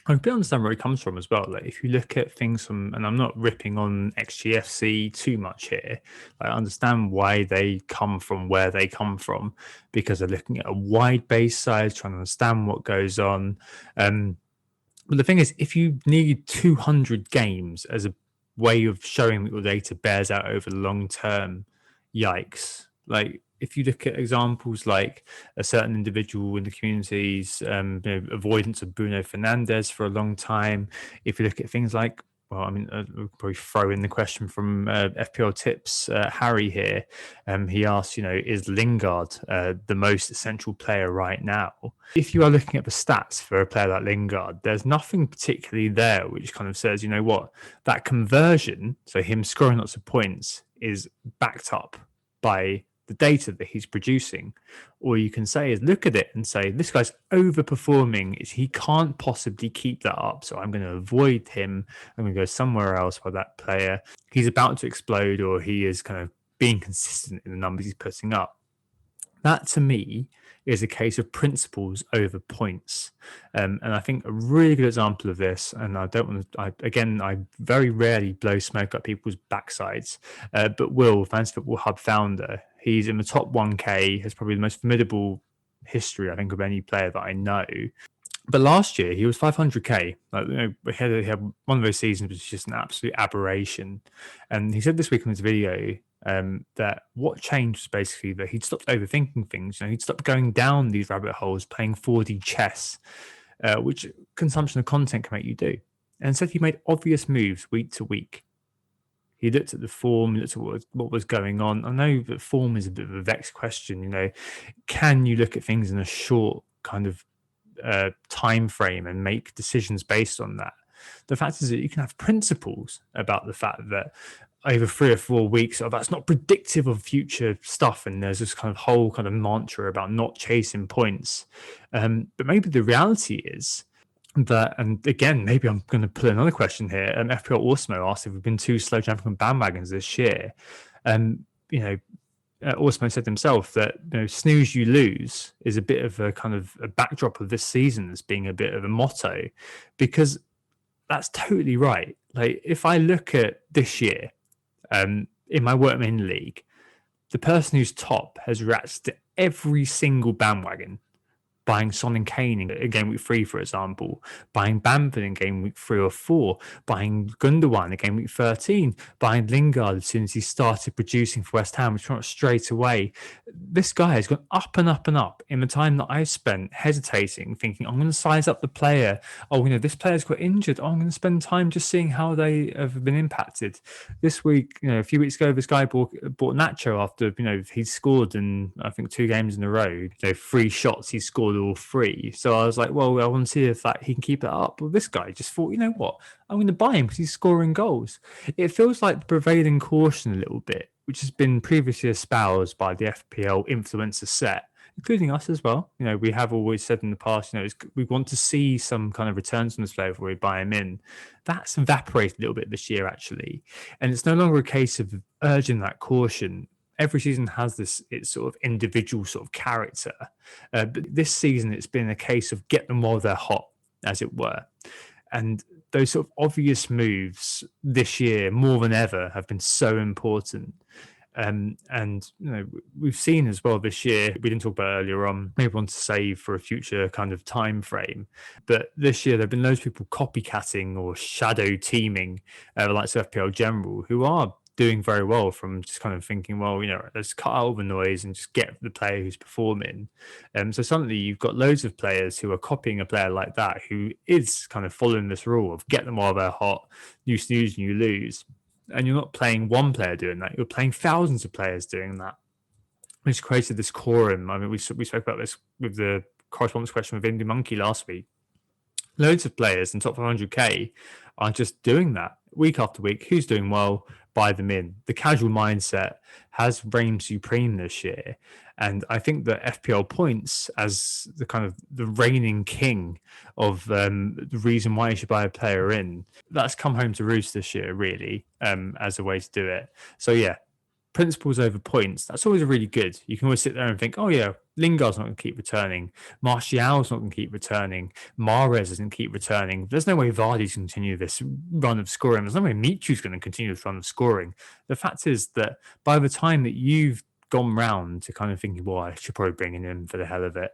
I can understand where it comes from as well. Like if you look at things from, and I'm not ripping on XGFC too much here, I understand why they come from where they come from, because they're looking at a wide base size, trying to understand what goes on. But the thing is, if you need 200 games as a way of showing that your data bears out over the long term, yikes. Like if you look at examples like a certain individual in the community's avoidance of Bruno Fernandes for a long time, if you look at things like, well, I mean, we'll probably throw in the question from FPL Tips, Harry here. He asks, is Lingard the most essential player right now? If you are looking at the stats for a player like Lingard, there's nothing particularly there which kind of says, you know what, that conversion, so him scoring lots of points, is backed up by the data that he's producing. Or you can say is look at it and say, this guy's overperforming. He can't possibly keep that up. So I'm going to avoid him. I'm going to go somewhere else where that player, he's about to explode, or he is kind of being consistent in the numbers he's putting up. That to me is a case of principles over points. And I think a really good example of this, and I don't want to, I very rarely blow smoke up people's backsides, but Will, Fantasy Football Hub founder, he's in the top 1K, has probably the most formidable history, I think, of any player that I know. But last year he was 500k. He had one of those seasons which was just an absolute aberration. And he said this week in his video that what changed was basically that he'd stopped overthinking things. He'd stopped going down these rabbit holes, playing 4D chess, which consumption of content can make you do. And instead he made obvious moves week to week. He looked at the form, looked at what was going on. I know that form is a bit of a vexed question. Can you look at things in a short kind of time frame and make decisions based on that. The fact is that you can have principles about the fact that over 3 or 4 weeks, that's not predictive of future stuff, and there's this kind of whole kind of mantra about not chasing points. But maybe the reality is that, and again, maybe I'm going to put another question here. FPL Osmo asked if we've been too slow jumping on bandwagons this year. Osmo said himself that snooze you lose is a bit of a kind of a backdrop of this season as being a bit of a motto, because that's totally right. Like, if I look at this year, in my Workman League, the person who's top has reacted to every single bandwagon, buying Son and Kane in game week 3, for example, buying Bamford in game week 3 or 4, buying Gundogan in game week 13, buying Lingard as soon as he started producing for West Ham, which went straight away. This guy has gone up and up and up in the time that I've spent hesitating, thinking, I'm going to size up the player. Oh, this player's got injured. Oh, I'm going to spend time just seeing how they have been impacted. This week, a few weeks ago, this guy bought Nacho after, he'd scored in, I think, 2 games in a row. 3 shots he scored all 3. So I was like, well, I want to see if he can keep it up. Well, this guy just thought, what? I'm going to buy him because he's scoring goals. It feels like the prevailing caution a little bit, which has been previously espoused by the FPL influencer set, including us as well. We have always said in the past, we want to see some kind of returns from this player before we buy him in. That's evaporated a little bit this year, actually. And it's no longer a case of urging that caution. Every season has its sort of individual sort of character. But this season, it's been a case of get them while they're hot, as it were. And those sort of obvious moves this year, more than ever, have been so important. And we've seen as well this year, we didn't talk about earlier on, maybe want to save for a future kind of time frame, but this year there have been loads of people copycatting or shadow teaming the likes of FPL General, who are doing very well from just kind of thinking, well, let's cut out all the noise and just get the player who's performing. So suddenly you've got loads of players who are copying a player like that, who is kind of following this rule of get them while they're hot, you snooze and you lose. And you're not playing one player doing that, you're playing thousands of players doing that, which created this quorum. I mean, we spoke about this with the correspondence question with Indie Monkey last week. Loads of players in top 500k are just doing that week after week. Who's doing well, buy them in. The casual mindset has reigned supreme this year. And I think that FPL points, as the kind of the reigning king of the reason why you should buy a player in, that's come home to roost this year, really, as a way to do it. So yeah, principles over points, that's always really good. You can always sit there and think, oh yeah, Lingard's not going to keep returning, Martial's not going to keep returning, Mahrez doesn't keep returning. There's no way Vardy's going to continue this run of scoring. There's no way Michu's going to continue this run of scoring. The fact is that by the time that you've gone round to kind of thinking, well, I should probably bring him in for the hell of it,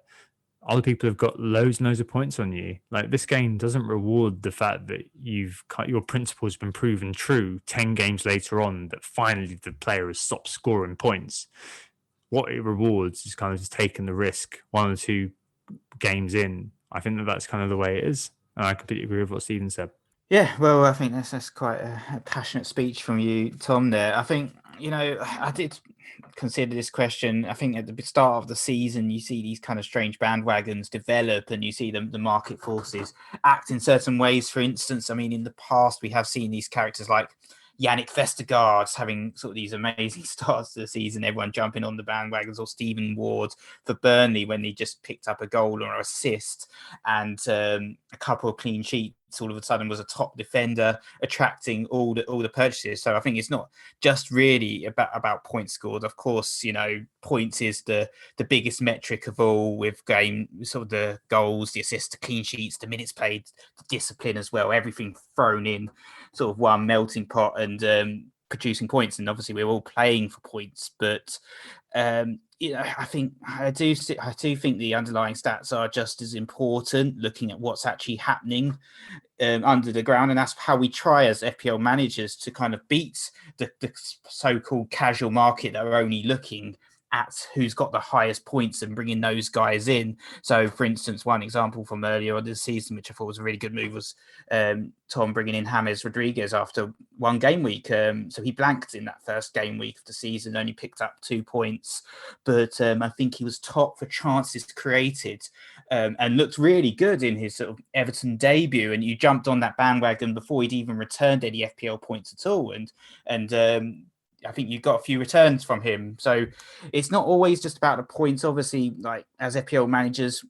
other people have got loads and loads of points on you. Like, this game doesn't reward the fact that your principle has been proven true 10 games later on, that finally the player has stopped scoring points. What it rewards is kind of just taking the risk 1 or 2 games in. I think that's kind of the way it is. And I completely agree with what Stephen said. Yeah, well, I think that's quite a passionate speech from you, Tom, there. I think, I did consider this question. I think at the start of the season, you see these kind of strange bandwagons develop, and you see the market forces act in certain ways. For instance, I mean, in the past, we have seen these characters like Yannick Vestergaard having sort of these amazing starts to the season, everyone jumping on the bandwagons, or Stephen Ward for Burnley when he just picked up a goal or assist and a couple of clean sheets, all of a sudden was a top defender, attracting all the purchases. So I think it's not just really about points scored. Of course, points is the biggest metric of all, with sort of the goals, the assists, the clean sheets, the minutes played, the discipline as well, everything thrown in sort of one melting pot and producing points. And obviously we're all playing for points, but I do think the underlying stats are just as important, looking at what's actually happening under the ground. And that's how we try as FPL managers to kind of beat the so-called casual market that are only looking at who's got the highest points and bringing those guys in. So, for instance, one example from earlier on this season, which I thought was a really good move, was Tom bringing in James Rodriguez after one game week. So he blanked in that first game week of the season, only picked up 2 points, but I think he was top for chances created and looked really good in his sort of Everton debut. And you jumped on that bandwagon before he'd even returned any FPL points at all. And I think you got a few returns from him. So it's not always just about the points. Obviously, like as FPL managers,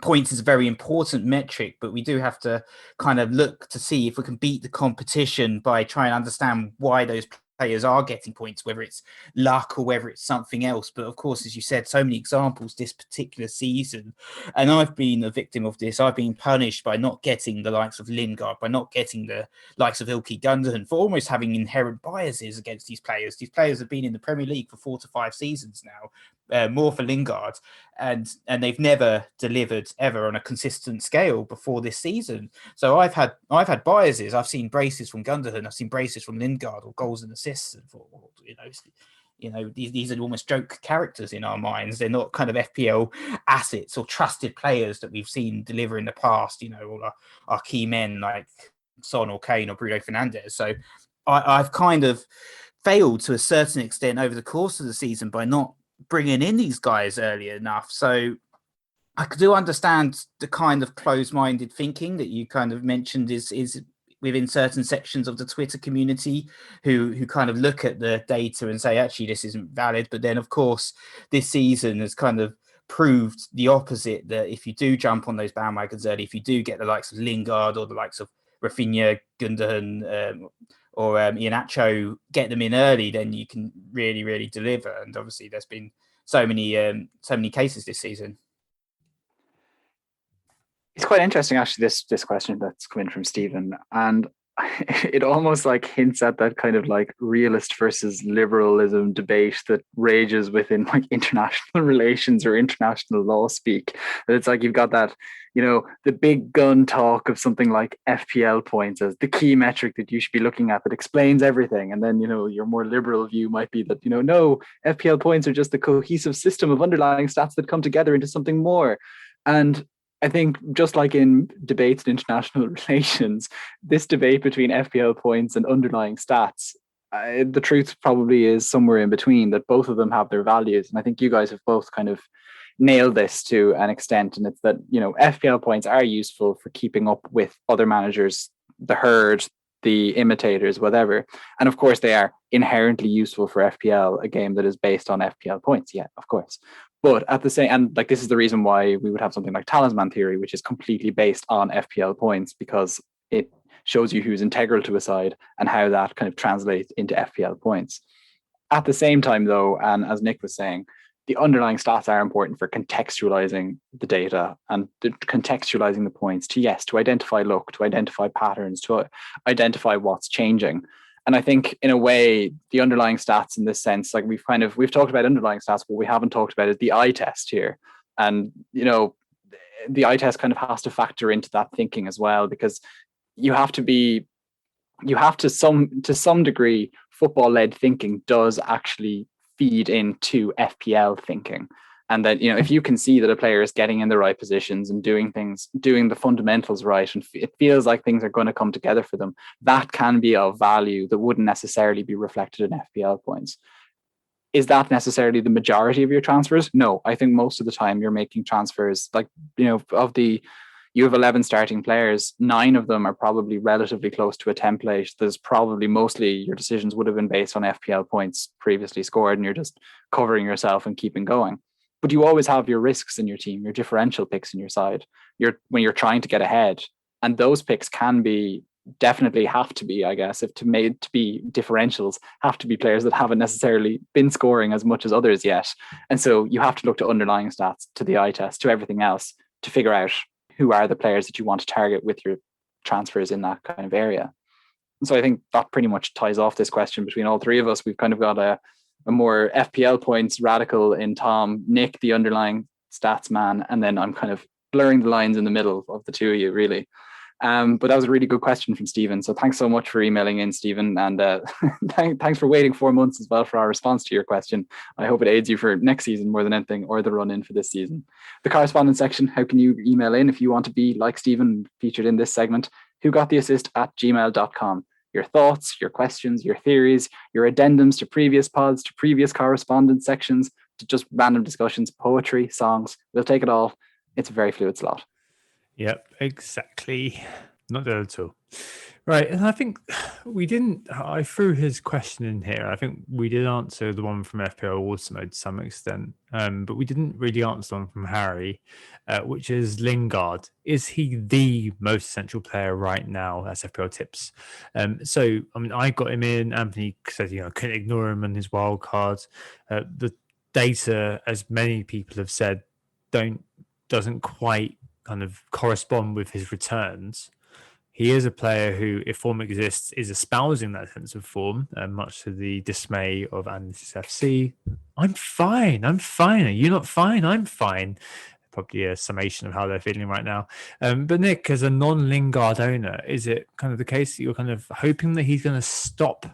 points is a very important metric, but we do have to kind of look to see if we can beat the competition by trying to understand why those players are getting points, whether it's luck or whether it's something else. But of course, as you said, so many examples this particular season, and I've been a victim of this. I've been punished by not getting the likes of Lingard, by not getting the likes of Ilkay Gundogan, for almost having inherent biases against these players. These players have been in the Premier League for 4 to 5 seasons now, more for Lingard, and they've never delivered ever on a consistent scale before this season. So I've had biases. I've seen braces from Gundogan, I've seen braces from Lingard, or goals and assists, and these are almost joke characters in our minds. They're not kind of FPL assets or trusted players that we've seen deliver in the past. All our key men like Son or Kane or Bruno Fernandes. So I've kind of failed to a certain extent over the course of the season by not bringing in these guys early enough. So I do understand the kind of closed-minded thinking that you kind of mentioned is within certain sections of the Twitter community who kind of look at the data and say, actually, this isn't valid. But then, of course, this season has kind of proved the opposite, that if you do jump on those bandwagons early, if you do get the likes of Lingard or the likes of Rafinha, Gundogan, or Iheanacho, get them in early, then you can really, really deliver. And obviously, there's been so many cases this season. It's quite interesting, actually, this question that's come in from Stephen, and it almost like hints at that kind of like realist versus liberalism debate that rages within like international relations or international law speak. It's like you've got that, the big gun talk of something like FPL points as the key metric that you should be looking at that explains everything. And then, your more liberal view might be that, no, FPL points are just the cohesive system of underlying stats that come together into something more. And I think just like in debates in international relations, this debate between FPL points and underlying stats, the truth probably is somewhere in between, that both of them have their values. And I think you guys have both kind of nailed this to an extent. And it's that, FPL points are useful for keeping up with other managers, the herd, the imitators, whatever. And of course, they are inherently useful for FPL, a game that is based on FPL points. Yeah, of course. But at the same, and like this is the reason why we would have something like talisman theory, which is completely based on FPL points, because it shows you who's integral to a side and how that kind of translates into FPL points. At the same time, though, and as Nick was saying, the underlying stats are important for contextualizing the data and contextualizing the points to identify luck, to identify patterns, to identify what's changing. And I think in a way, the underlying stats in this sense, like we've talked about underlying stats, but we haven't talked about is the eye test here. And, the eye test kind of has to factor into that thinking as well, because to some degree, football-led thinking does actually feed into FPL thinking. And that, if you can see that a player is getting in the right positions and doing the fundamentals right, and it feels like things are going to come together for them, that can be of value that wouldn't necessarily be reflected in FPL points. Is that necessarily the majority of your transfers? No, I think most of the time you're making transfers like, you have 11 starting players, 9 of them are probably relatively close to a template. There's probably mostly your decisions would have been based on FPL points previously scored, and you're just covering yourself and keeping going. But you always have your risks in your team, your differential picks in your side, when you're trying to get ahead. And those picks definitely have to be, I guess, to be differentials, have to be players that haven't necessarily been scoring as much as others yet. And so you have to look to underlying stats, to the eye test, to everything else to figure out who are the players that you want to target with your transfers in that kind of area. And so I think that pretty much ties off this question between all three of us. We've kind of got a more FPL points radical in Tom, Nick, the underlying stats man, and then I'm kind of blurring the lines in the middle of the two of you, really. But that was a really good question from Stephen. So thanks so much for emailing in, Stephen. And thanks for waiting 4 months as well for our response to your question. I hope it aids you for next season more than anything, or the run in for this season. The correspondence section, how can you email in if you want to be like Stephen featured in this segment? whogottheassist@gmail.com. Your thoughts, your questions, your theories, your addendums to previous pods, to previous correspondence sections, to just random discussions, poetry, songs. We'll take it all. It's a very fluid slot. Yep, exactly. Not there at all. Right, and I think I threw his question in here. I think we did answer the one from FPL Auto Mode to some extent, but we didn't really answer the one from Harry, which is Lingard. Is he the most essential player right now? That's FPL tips. So, I mean, I got him in. Anthony said, couldn't ignore him on his wild card. The data, as many people have said, doesn't quite kind of correspond with his returns. He is a player who, if form exists, is espousing that sense of form, much to the dismay of Analytics FC. I'm fine. Are you not fine? I'm fine. Probably a summation of how they're feeling right now. But Nick, as a non-Lingard owner, is it kind of the case that you're kind of hoping that he's going to stop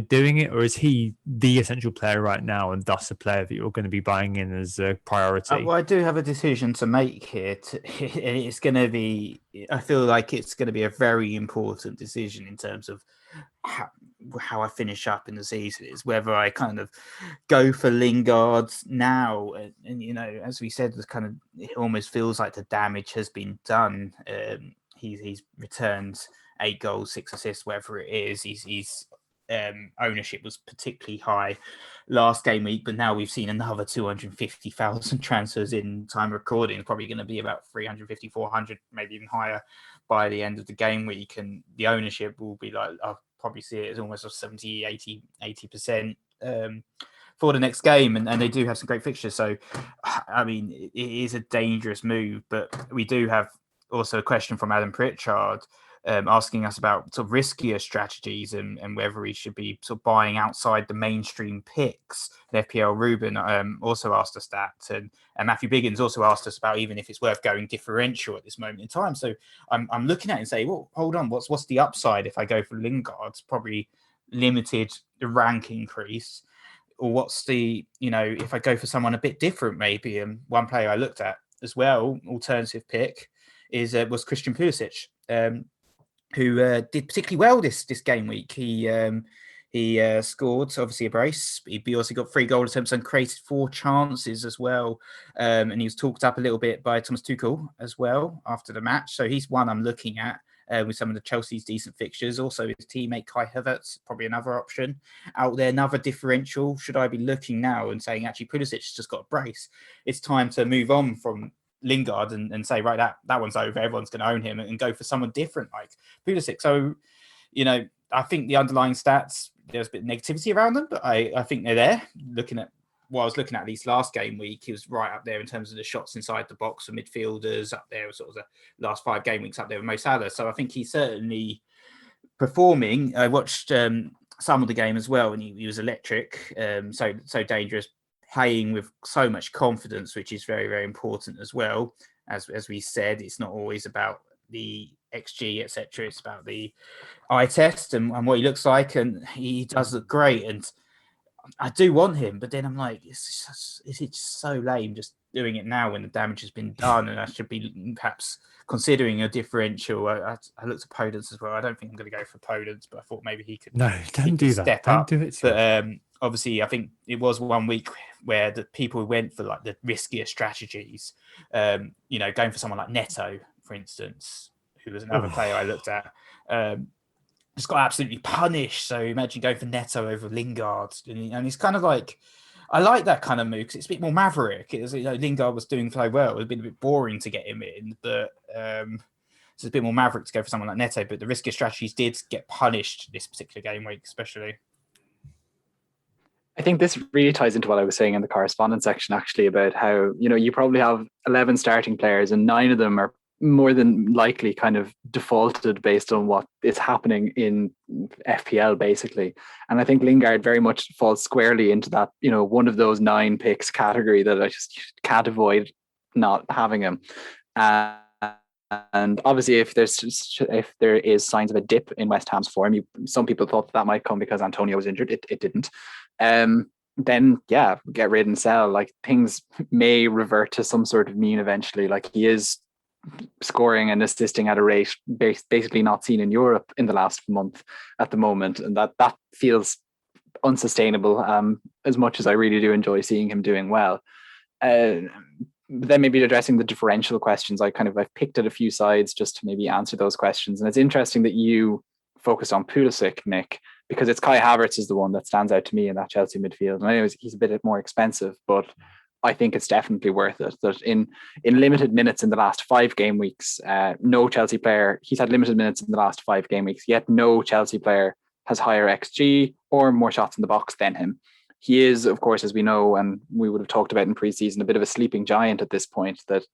doing it, or is he the essential player right now and thus a player that you're going to be buying in as a priority? Well, I do have a decision to make here. And it's going to be, I feel like it's going to be a very important decision in terms of how I finish up in the season, is whether I kind of go for Lingard now. And as we said, it almost feels like the damage has been done. He's returned 8 goals, 6 assists, whatever it is. He's ownership was particularly high last game week, but now we've seen another 250,000 transfers in time recording. It's probably going to be about 350, 400, maybe even higher by the end of the game week, and the ownership will be like, I'll probably see it as almost 70, 80% for the next game, and they do have some great fixtures. So I mean, it is a dangerous move, but we do have also a question from Adam Pritchard asking us about sort of riskier strategies and whether we should be sort of buying outside the mainstream picks. And FPL Ruben also asked us that, and Matthew Biggins also asked us about even if it's worth going differential at this moment in time. So I'm looking at it and say, well, hold on, what's the upside if I go for Lingard? It's probably limited the rank increase. Or what's the, if I go for someone a bit different, maybe. And one player I looked at as well, alternative pick, was Christian Pulisic. Who did particularly well this game week. He scored, obviously, a brace. He also got 3 goal attempts and created 4 chances as well. And he was talked up a little bit by Thomas Tuchel as well after the match. So he's one I'm looking at with some of the Chelsea's decent fixtures. Also, his teammate Kai Havertz, probably another option out there, another differential. Should I be looking now and saying, actually, Pulisic's just got a brace? It's time to move on from Lingard and say, right, that one's over, everyone's going to own him, and go for someone different like Pulisic. So, I think the underlying stats, there's a bit of negativity around them, but I think they're there. Looking at what I was looking at least last game week, he was right up there in terms of the shots inside the box for midfielders, up there, sort of the last 5 game weeks up there with Mo Salah. So I think he's certainly performing. I watched some of the game as well, and he was electric, so dangerous, playing with so much confidence, which is very, very important as well. As we said, it's not always about the XG, etc. It's about the eye test and what he looks like, and he does look great. And I do want him, but then I'm like, is it just so lame just doing it now when the damage has been done, and I should be perhaps considering a differential. I looked at Podence as well. I don't think I'm going to go for Podence, but I thought maybe he could. No, don't do that. Step don't up. do it. But obviously, I think it was one week where the people went for like the riskier strategies. Going for someone like Neto, for instance, who was another player I looked at. Just got absolutely punished. So imagine going for Neto over Lingard, and it's kind of like, I like that kind of move because it's a bit more maverick. It was, Lingard was doing so well. It would have been a bit boring to get him in, but it's a bit more maverick to go for someone like Neto. But the riskier strategies did get punished this particular game week, especially. I think this really ties into what I was saying in the correspondence section, actually, about how, you probably have 11 starting players and 9 of them are more than likely kind of defaulted based on what is happening in FPL, basically. And I think Lingard very much falls squarely into that, one of those 9 picks category that I just can't avoid not having him. And obviously, if there is signs of a dip in West Ham's form, some people thought that might come because Antonio was injured. It didn't. Then yeah, get rid and sell. Like things may revert to some sort of mean eventually. Like he is scoring and assisting at a rate basically not seen in Europe in the last month at the moment, and that feels unsustainable. As much as I really do enjoy seeing him doing well. Then maybe addressing the differential questions, I've picked at a few sides just to maybe answer those questions. And it's interesting that you focused on Pulisic, Nick, because it's Kai Havertz is the one that stands out to me in that Chelsea midfield. And I know he's a bit more expensive, but I think it's definitely worth it. That in limited minutes in the last 5 game weeks, no Chelsea player, he's had limited minutes in the last 5 game weeks, yet no Chelsea player has higher XG or more shots in the box than him. He is, of course, as we know, and we would have talked about in preseason, a bit of a sleeping giant at this point. That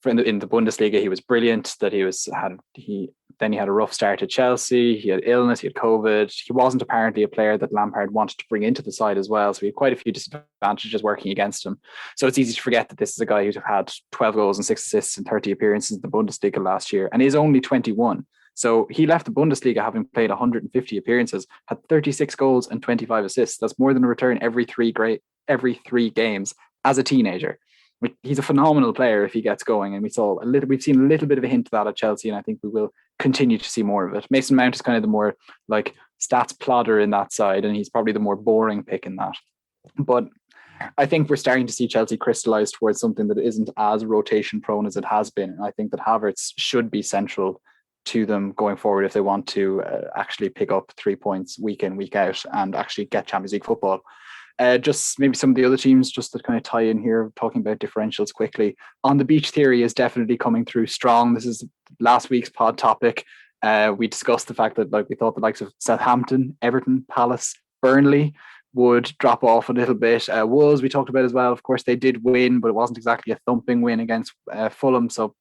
in the Bundesliga, he was brilliant. That he had a rough start at Chelsea. He had illness. He had COVID. He wasn't apparently a player that Lampard wanted to bring into the side as well. So he had quite a few disadvantages working against him. So it's easy to forget that this is a guy who's had 12 goals and 6 assists in 30 appearances in the Bundesliga last year, and is only 21. So he left the Bundesliga having played 150 appearances, had 36 goals and 25 assists. That's more than a return every three games as a teenager. He's a phenomenal player if he gets going, and we've seen a little bit of a hint of that at Chelsea, and I think we will continue to see more of it. Mason Mount is kind of the more like stats plodder in that side, and he's probably the more boring pick in that. But I think we're starting to see Chelsea crystallize towards something that isn't as rotation prone as it has been, and I think that Havertz should be central to them going forward if they want to actually pick up 3 points week in, week out, and actually get Champions League football. Just maybe some of the other teams, just to kind of tie in here, talking about differentials quickly. On the beach theory is definitely coming through strong. This is last week's pod topic. We discussed the fact that we thought the likes of Southampton, Everton, Palace, Burnley would drop off a little bit. Wolves we talked about as well. Of course, they did win, but it wasn't exactly a thumping win against Fulham. So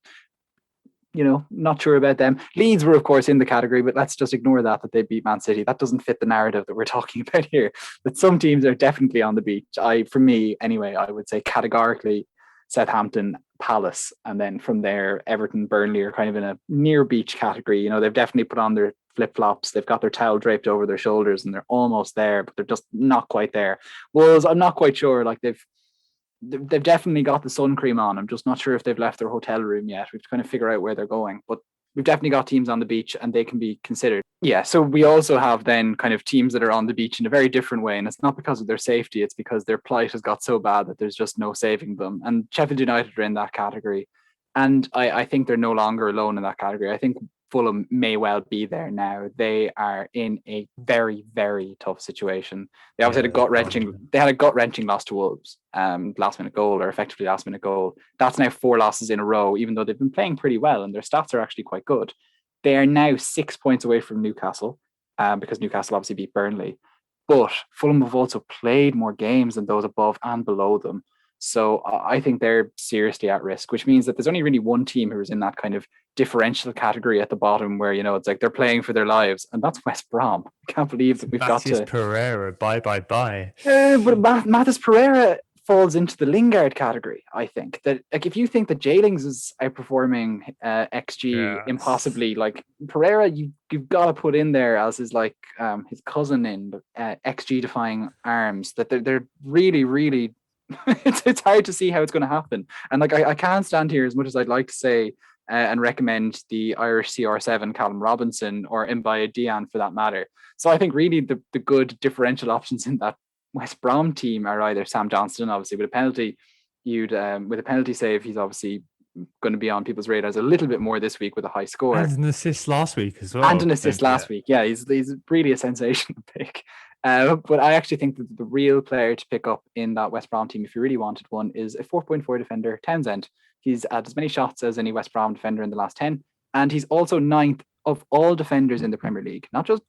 not sure about them. Leeds were, of course, in the category, but let's just ignore that they beat Man City. That doesn't fit the narrative that we're talking about here. But some teams are definitely on the beach. For me, anyway, I would say categorically Southampton, Palace, and then from there, Everton, Burnley are kind of in a near beach category. They've definitely put on their flip-flops. They've got their towel draped over their shoulders, and they're almost there, but they're just not quite there. Wolves, I'm not quite sure. They've definitely got the sun cream on. I'm just not sure if they've left their hotel room yet. We've to kind of figure out where they're going, but we've definitely got teams on the beach and they can be considered. Yeah, so we also have then kind of teams that are on the beach in a very different way, and it's not because of their safety, it's because their plight has got so bad that there's just no saving them. And Sheffield United are in that category, and I think they're no longer alone in that category. I think Fulham may well be there now. They are in a very, very tough situation. They obviously had a gut-wrenching loss to Wolves, last-minute goal. That's now 4 losses in a row, even though they've been playing pretty well and their stats are actually quite good. They are now 6 points away from Newcastle, because Newcastle obviously beat Burnley. But Fulham have also played more games than those above and below them. So I think they're seriously at risk, which means that there's only really one team who is in that kind of differential category at the bottom where, it's like they're playing for their lives, and that's West Brom. I can't believe that we've got to... Pereira, bye. But Mathis Pereira falls into the Lingard category, I think. That if you think that Jailings is outperforming XG impossibly, Pereira, you've got to put in there as his cousin in XG defying arms, that they're really, really... it's hard to see how it's going to happen. And I can't stand here as much as I'd like to say and recommend the Irish CR7 Callum Robinson or Mbaye Diagne for that matter. So I think really the good differential options in that West Brom team are either Sam Johnston, obviously with a penalty, with a penalty save, he's obviously going to be on people's radars a little bit more this week with a high score. And an assist last week as well. And an assist last week. Yeah, he's really a sensational pick. But I actually think that the real player to pick up in that West Brom team, if you really wanted one, is a 4.4 defender, Townsend. He's had as many shots as any West Brom defender in the last 10, and he's also 9th of all defenders in the Premier League. Not just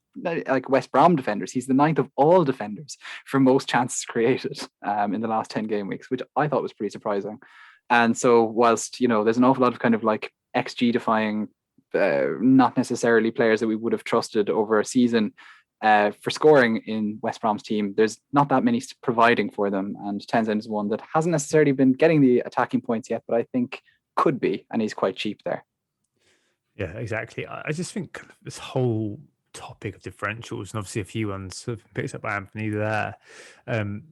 West Brom defenders, he's the 9th of all defenders for most chances created in the last 10 game weeks, which I thought was pretty surprising. And so whilst, there's an awful lot of kind of XG defying, not necessarily players that we would have trusted over a season, for scoring in West Brom's team, there's not that many providing for them, and Townsend is one that hasn't necessarily been getting the attacking points yet, but I think could be, and he's quite cheap there. Yeah, exactly. I just think this whole topic of differentials, and obviously a few ones sort of picked up by Anthony there. Um,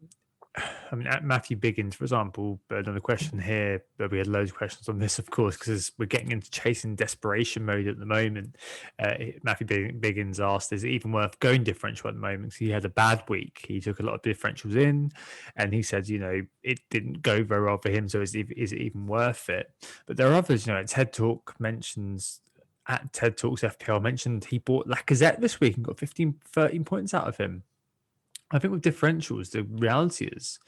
I mean, at Matthew Biggins, for example, another question here, but we had loads of questions on this, of course, because we're getting into chasing desperation mode at the moment. Matthew Biggins asked, is it even worth going differential at the moment? So he had a bad week. He took a lot of differentials in, and he said, it didn't go very well for him. So is it even worth it? But there are others, TED Talk mentions, at TED Talks FPL mentioned he bought Lacazette this week and got 13 points out of him. I think with differentials, the reality is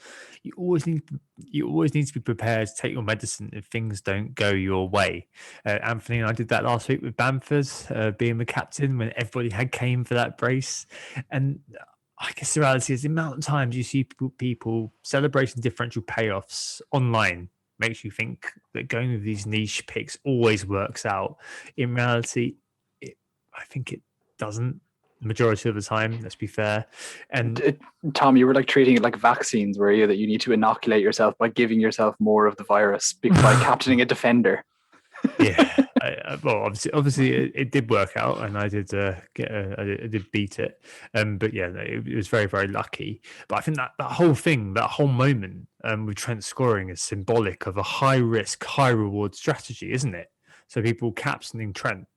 you always need to be prepared to take your medicine if things don't go your way. Anthony and I did that last week with Bamford being the captain when everybody had Kane for that brace. And I guess the reality is the amount of times you see people celebrating differential payoffs online makes you think that going with these niche picks always works out. In reality, I think it doesn't. The majority of the time, let's be fair. And Tom, you were like treating it like vaccines, were you? That you need to inoculate yourself by giving yourself more of the virus by captaining a defender. Yeah, well, obviously, it did work out, and I did I did beat it. But yeah, it was very, very lucky. But I think that whole thing, that whole moment, with Trent scoring, is symbolic of a high risk, high reward strategy, isn't it? So people captaining Trent,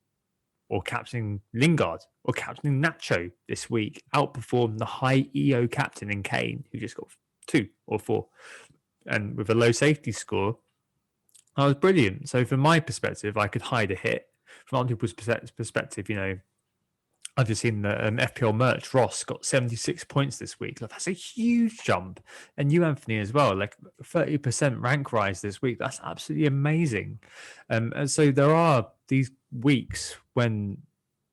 or captaining Lingard, or captaining Nacho this week outperformed the high EO captain in Kane, who just got 2 or 4. And with a low safety score, that was brilliant. So from my perspective, I could hide a hit. From other people's perspective, I've just seen the FPL merch. Ross got 76 points this week. Like, that's a huge jump. And you, Anthony, as well, like 30% rank rise this week. That's absolutely amazing. And so there are these weeks when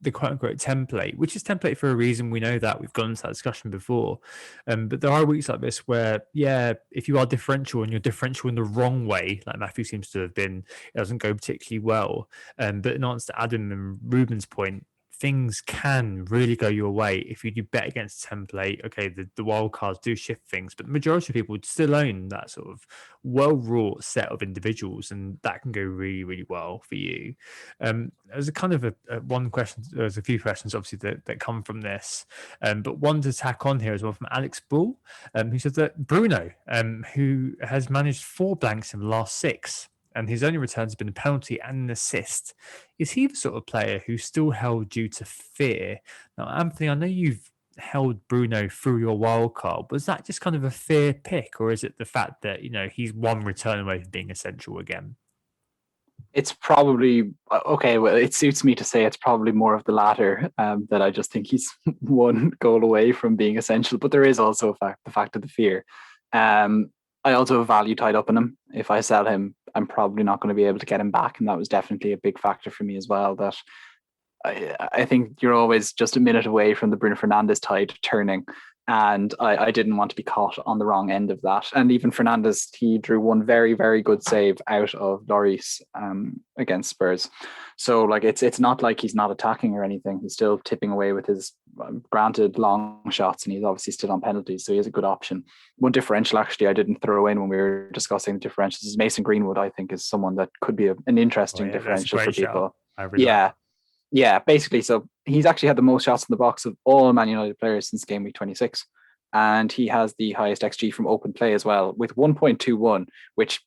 the quote unquote template, which is template for a reason, we know that, we've gone into that discussion before. But there are weeks like this where, if you are differential and you're differential in the wrong way, like Matthew seems to have been, it doesn't go particularly well. But in answer to Adam and Ruben's point, things can really go your way if you do bet against a template. Okay, the wild cards do shift things, but the majority of people would still own that sort of well-wrought set of individuals, and that can go really, really well for you. There's a kind of one question. There's a few questions, obviously, that come from this, but one to tack on here as well from Alex Bull, who said that Bruno, who has managed 4 blanks in the last 6, and his only return has been a penalty and an assist. Is he the sort of player who's still held due to fear? Now, Anthony, I know you've held Bruno through your wild card. Was that just kind of a fear pick, or is it the fact that, he's 1 return away from being essential again? It's probably, okay, well, it suits me to say it's probably more of the latter, that I just think he's 1 goal away from being essential. But there is also the fact of the fear. I also have value tied up in him. If I sell him, I'm probably not going to be able to get him back. And that was definitely a big factor for me as well, that I think you're always just a minute away from the Bruno Fernandes tide turning. And I didn't want to be caught on the wrong end of that. And even Fernandes, he drew 1 very, very good save out of Lloris against Spurs. So like it's not like he's not attacking or anything. He's still tipping away with his granted long shots, and he's obviously still on penalties, so he has a good option. One differential actually I didn't throw in when we were discussing the differentials is Mason Greenwood. I think is someone that could be an interesting differential for people. Yeah, basically. So he's actually had the most shots in the box of all Man United players since game week 26. And he has the highest XG from open play as well, with 1.21, which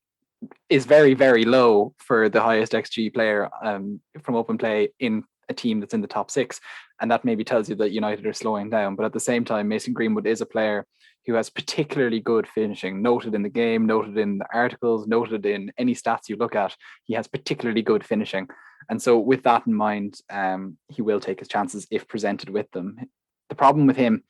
is very, very low for the highest XG player from open play in a team that's in the top 6. And that maybe tells you that United are slowing down. But at the same time, Mason Greenwood is a player who has particularly good finishing, noted in the game, noted in the articles, noted in any stats you look at. He has particularly good finishing. And so with that in mind, he will take his chances if presented with them. The problem with him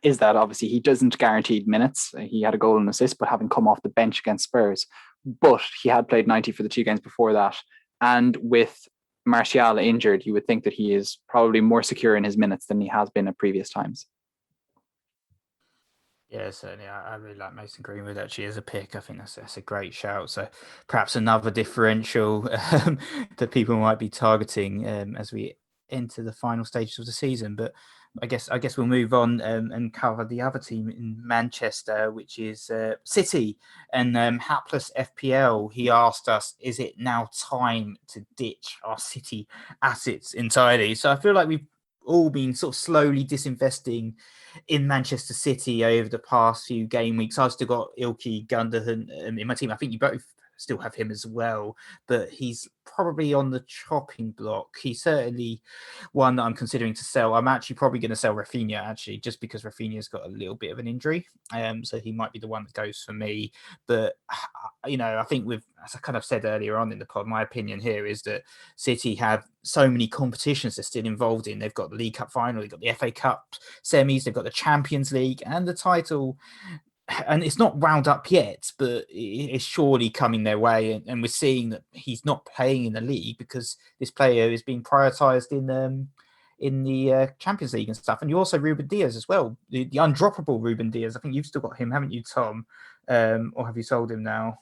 is that obviously he doesn't guaranteed minutes. He had a goal and assist, but having come off the bench against Spurs. But he had played 90 for the 2 games before that. And with Martial injured, you would think that he is probably more secure in his minutes than he has been at previous times. Yeah, certainly. I really like Mason Greenwood actually as a pick. I think that's a great shout. So perhaps another differential that people might be targeting as we enter the final stages of the season. But I guess we'll move on and cover the other team in Manchester, which is City. And Hapless FPL, he asked us, is it now time to ditch our City assets entirely? So I feel like we've all been sort of slowly disinvesting in Manchester City over the past few game weeks. I've still got Ilkay Gundogan in my team. I think you both still have him as well, but he's probably on the chopping block. He's certainly one that I'm considering to sell. I'm actually probably going to sell Rafinha, actually, just because Rafinha's got a little bit of an injury. So he might be the one that goes for me. But, I think as I kind of said earlier on in the pod, my opinion here is that City have so many competitions they're still involved in. They've got the League Cup final, they've got the FA Cup semis, they've got the Champions League and the title. And it's not wound up yet, but it's surely coming their way. And we're seeing that he's not playing in the league because this player is being prioritised in the Champions League and stuff. And you also Ruben Diaz as well, the undroppable Ruben Diaz. I think you've still got him, haven't you, Tom? Or have you sold him now?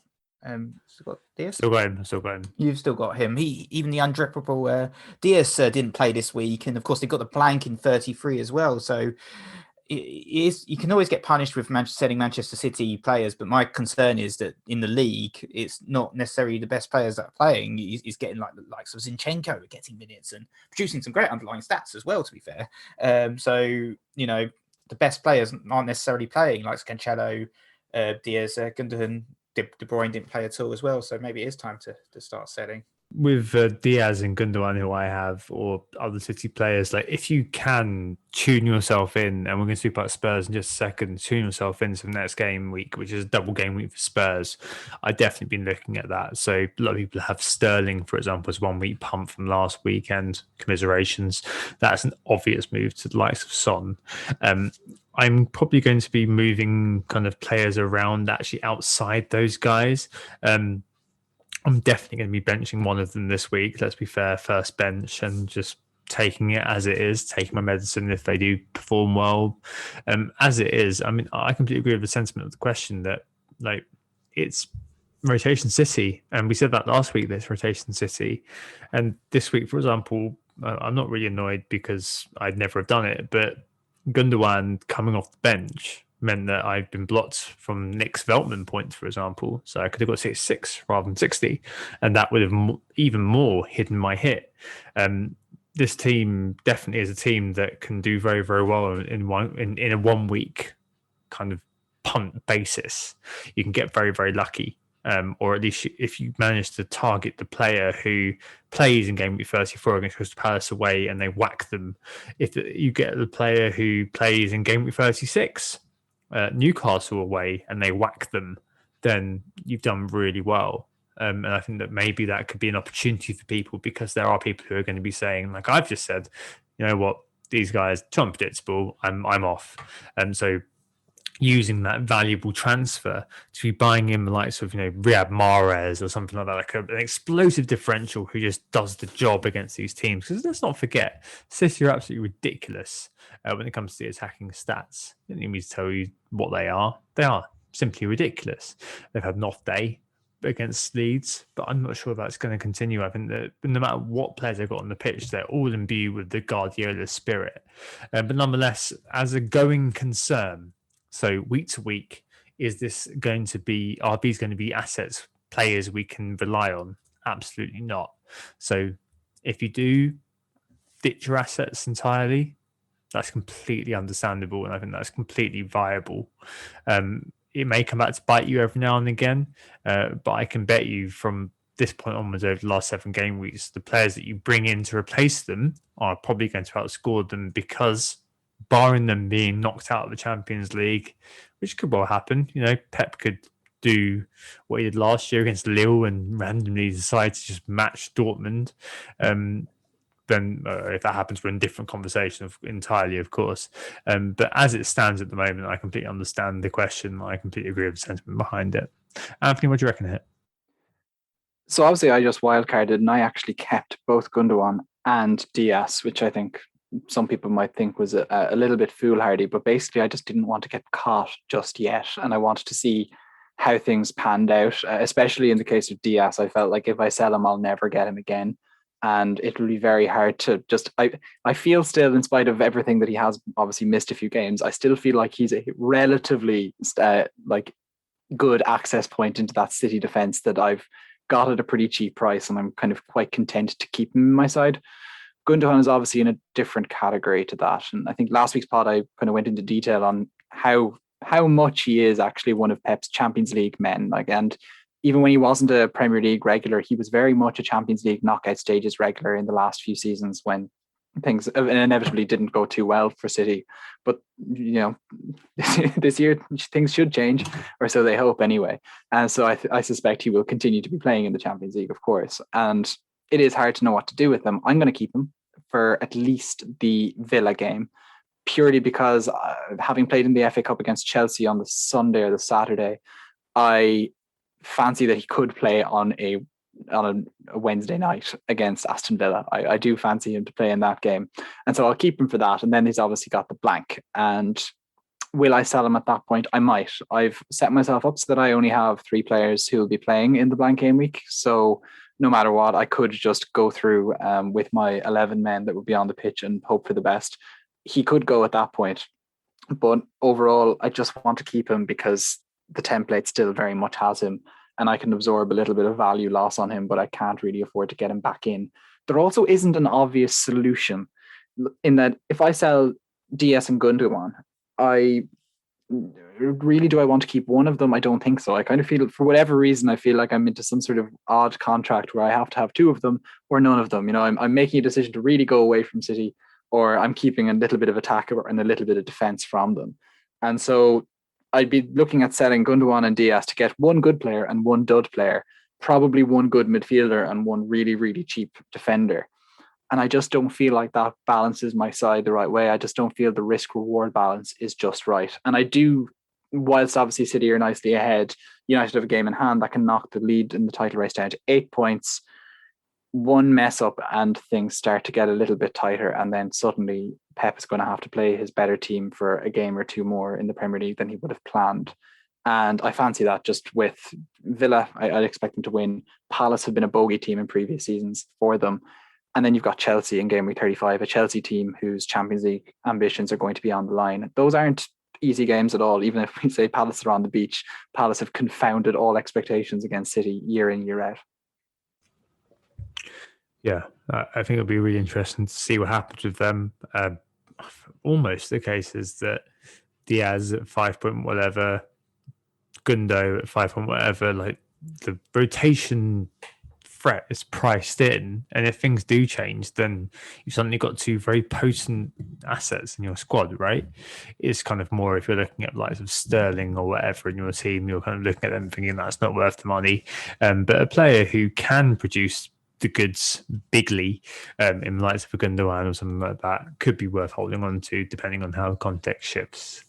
Still got Diaz? Still got him. You've still got him. Even the undroppable Diaz didn't play this week. And of course, they've got the blank in 33 as well. So you can always get punished with selling Manchester City players, but my concern is that in the league, it's not necessarily the best players that are playing. He's getting like the likes of Zinchenko getting minutes and producing some great underlying stats as well, to be fair. So the best players aren't necessarily playing, like Cancelo, Diaz, Gundogan, De Bruyne didn't play at all as well. So maybe it is time to start selling. With Diaz and Gundogan, who I have, or other City players, like if you can tune yourself in, and we're going to speak about Spurs in just a second, tune yourself into the next game week, which is a double game week for Spurs. I've definitely been looking at that. So a lot of people have Sterling, for example, as 1 week pump from last weekend. Commiserations. That's an obvious move to the likes of Son. I'm probably going to be moving kind of players around actually outside those guys. I'm definitely going to be benching one of them this week. Let's be fair, first bench and just taking it as it is, taking my medicine if they do perform well. As it is, I mean, I completely agree with the sentiment of the question that like it's rotation city. And we said that last week, there's rotation city. And this week, for example, I'm not really annoyed because I'd never have done it, but Gundogan coming off the bench meant that I've been blocked from Nick's Veltman points, for example. So I could have got 66 rather than 60. And that would have even more hidden my hit. This team definitely is a team that can do very, very well in a 1 week kind of punt basis. You can get very, very lucky. Or at least if you manage to target the player who plays in game week 34 against Crystal Palace away and they whack them. If you get the player who plays in game week 36, Newcastle away, and they whack them, then you've done really well. And I think that maybe that could be an opportunity for people because there are people who are going to be saying, like I've just said, you know what, these guys too unpredictable. I'm off. And so using that valuable transfer to be buying in the likes of, Riyad Mahrez or something like that, like an explosive differential who just does the job against these teams. Because let's not forget, City are absolutely ridiculous when it comes to the attacking stats. I don't need me to tell you what they are. They are simply ridiculous. They've had an off day against Leeds, but I'm not sure that's going to continue. I think that no matter what players they've got on the pitch, they're all imbued with the Guardiola spirit. But nonetheless, as a going concern, so week to week, is this going to be, are these going to be assets, players we can rely on? Absolutely not. So if you do ditch your assets entirely, that's completely understandable. And I think that's completely viable. It may come back to bite you every now and again, but I can bet you from this point onwards over the last 7 game weeks, the players that you bring in to replace them are probably going to outscore them because barring them being knocked out of the Champions League, which could well happen. Pep could do what he did last year against Lille and randomly decide to just match Dortmund. Then if that happens, we're in a different conversation entirely, of course. But as it stands at the moment, I completely understand the question. I completely agree with the sentiment behind it. Anthony, what do you reckon here? So obviously I just wildcarded and I actually kept both Gundogan and Diaz, which I think some people might think was a little bit foolhardy, but basically I just didn't want to get caught just yet. And I wanted to see how things panned out, especially in the case of Diaz. I felt like if I sell him, I'll never get him again. and it'll be very hard to just. I feel still, in spite of everything that he has obviously missed a few games, I still feel like he's a relatively like good access point into that City defense that I've got at a pretty cheap price, and I'm kind of quite content to keep him in my side. Gundogan is obviously in a different category to that, and I think last week's pod I kind of went into detail on how much he is actually one of Pep's Champions League men. Like, and even when he wasn't a Premier League regular, he was very much a Champions League knockout stages regular in the last few seasons when things inevitably didn't go too well for City. But this year things should change, or so they hope anyway. And so I suspect he will continue to be playing in the Champions League, of course. And it is hard to know what to do with him. I'm going to keep him for at least the Villa game, purely because having played in the FA Cup against Chelsea on the Sunday or the Saturday, I fancy that he could play on a Wednesday night against Aston Villa. I do fancy him to play in that game, and so I'll keep him for that. And then he's obviously got the blank. And will I sell him at that point? I might. I've set myself up so that I only have 3 players who will be playing in the blank game week. So no matter what, I could just go through with my 11 men that would be on the pitch and hope for the best. He could go at that point, but overall, I just want to keep him because the template still very much has him, and I can absorb a little bit of value loss on him, but I can't really afford to get him back in. There also isn't an obvious solution in that if I sell DS and Gundogan, do I want to keep one of them? I don't think so. I kind of feel, for whatever reason, I feel like I'm into some sort of odd contract where I have to have 2 of them or none of them. I'm making a decision to really go away from City, or I'm keeping a little bit of attack and a little bit of defense from them. And so I'd be looking at selling Gundogan and Diaz to get 1 good player and 1 dud player, probably 1 good midfielder and 1 really, really cheap defender. And I just don't feel like that balances my side the right way. I just don't feel the risk-reward balance is just right. And I do, whilst obviously City are nicely ahead, United have a game in hand that can knock the lead in the title race down to 8 points. 1 mess up and things start to get a little bit tighter, and then suddenly Pep is going to have to play his better team for a game or 2 more in the Premier League than he would have planned. And I fancy that just with Villa, I'd expect them to win. Palace have been a bogey team in previous seasons for them. And then you've got Chelsea in game week 35, a Chelsea team whose Champions League ambitions are going to be on the line. Those aren't easy games at all. Even if we say Palace are on the beach, Palace have confounded all expectations against City year in, year out. Yeah, I think it'll be really interesting to see what happens with them. Almost the case is that Diaz at 5 point whatever, Gundo at 5 point whatever, like the rotation threat is priced in, and if things do change, then you've suddenly got 2 very potent assets in your squad, right? It's kind of more if you're looking at like Sterling or whatever in your team, you're kind of looking at them thinking that's not worth the money. But a player who can produce the goods bigly in the likes of a Gundogan or something like that could be worth holding on to depending on how the context shifts.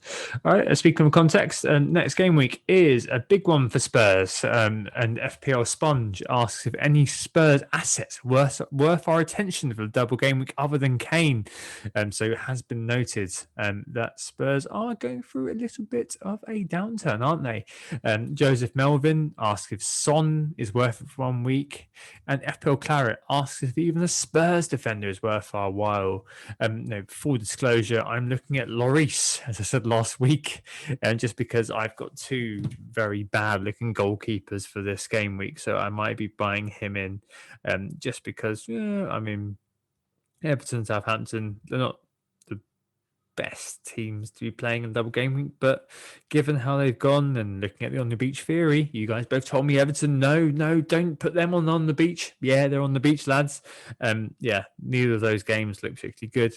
All right, speaking of context, next game week is a big one for Spurs. And FPL Sponge asks if any Spurs assets worth our attention for the double game week other than Kane. So it has been noted that Spurs are going through a little bit of a downturn, aren't they? Joseph Melvin asks if Son is worth it for 1 week, and FPL Claret asks if even a Spurs defender is worth our while. Full disclosure, I'm looking at Lloris, as I said last week, just because I've got 2 very bad-looking goalkeepers for this game week, so I might be buying him in, just because. Everton, Southampton, they're not the best teams to be playing in double game week, but given how they've gone and looking at the on the beach theory, you guys both told me Everton, no, don't put them on the beach. Yeah, they're on the beach, lads. Neither of those games look particularly good.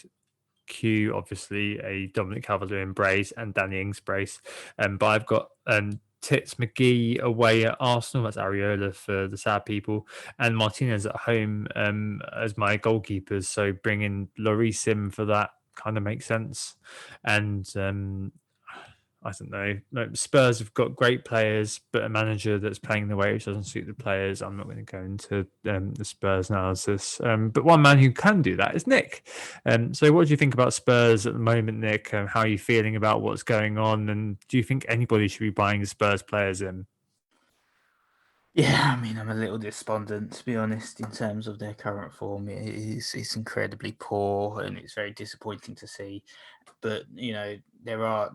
Q, obviously a Dominic Calvert-Lewin brace and Danny Ings brace, but I've got Tits McGee away at Arsenal, that's Areola for the sad people, and Martinez at home as my goalkeepers, so bringing Lloris in for that kind of makes sense. And I don't know. No, Spurs have got great players, but a manager that's playing the way which doesn't suit the players. I'm not going to go into the Spurs analysis. But one man who can do that is Nick. So what do you think about Spurs at the moment, Nick? How are you feeling about what's going on? And do you think anybody should be buying the Spurs players in? Yeah, I mean, I'm a little despondent, to be honest, in terms of their current form. It's incredibly poor, and it's very disappointing to see. But there are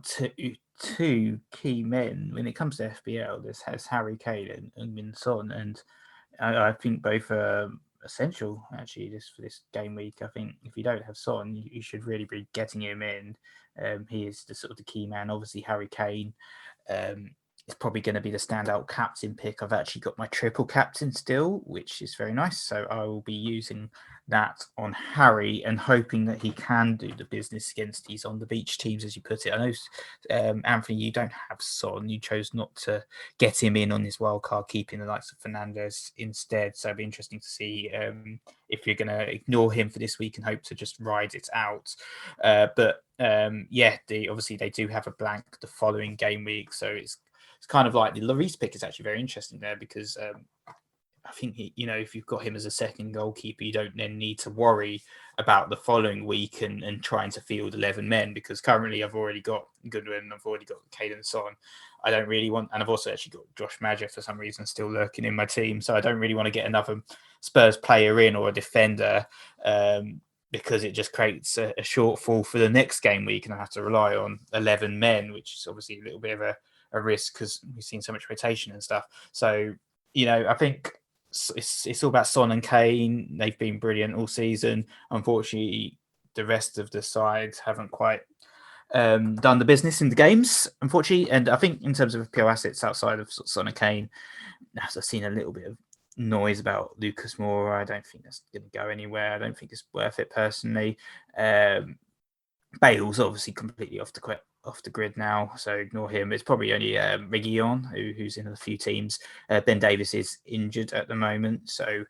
two key men when it comes to FPL. There's Harry Kane and Min Son, and I think both are essential actually for this game week. I think if you don't have Son, you should really be getting him in. He is the sort of the key man. Obviously, Harry Kane. Is probably going to be the standout captain pick. I've actually got my triple captain still, which is very nice. So I will be using that on Harry and hoping that he can do the business against these on the beach teams, as you put it. I know, Anthony, you don't have Son. You chose not to get him in on his wild card, keeping the likes of Fernandez instead. So it'll be interesting to see if you're going to ignore him for this week and hope to just ride it out. Obviously they do have a blank the following game week. So it's kind of like the Lloris pick is actually very interesting there because I think if you've got him as a second goalkeeper, you don't then need to worry about the following week and trying to field 11 men because currently I've already got Goodwin, I've already got Caden Son. I don't really want, and I've also actually got Josh Maja for some reason still lurking in my team, so I don't really want to get another Spurs player in or a defender because it just creates a shortfall for the next game week and I have to rely on 11 men, which is obviously a little bit of a risk because we've seen so much rotation and stuff. So, I think it's all about Son and Kane. They've been brilliant all season. Unfortunately, the rest of the sides haven't quite done the business in the games, unfortunately. And I think in terms of FPL assets outside of Son and Kane, I've seen a little bit of noise about Lucas Moura. I don't think that's going to go anywhere. I don't think it's worth it personally. Bale's obviously completely off the grid now, so ignore him. It's probably only Reguilon who's in a few teams. Ben Davies is injured at the moment, so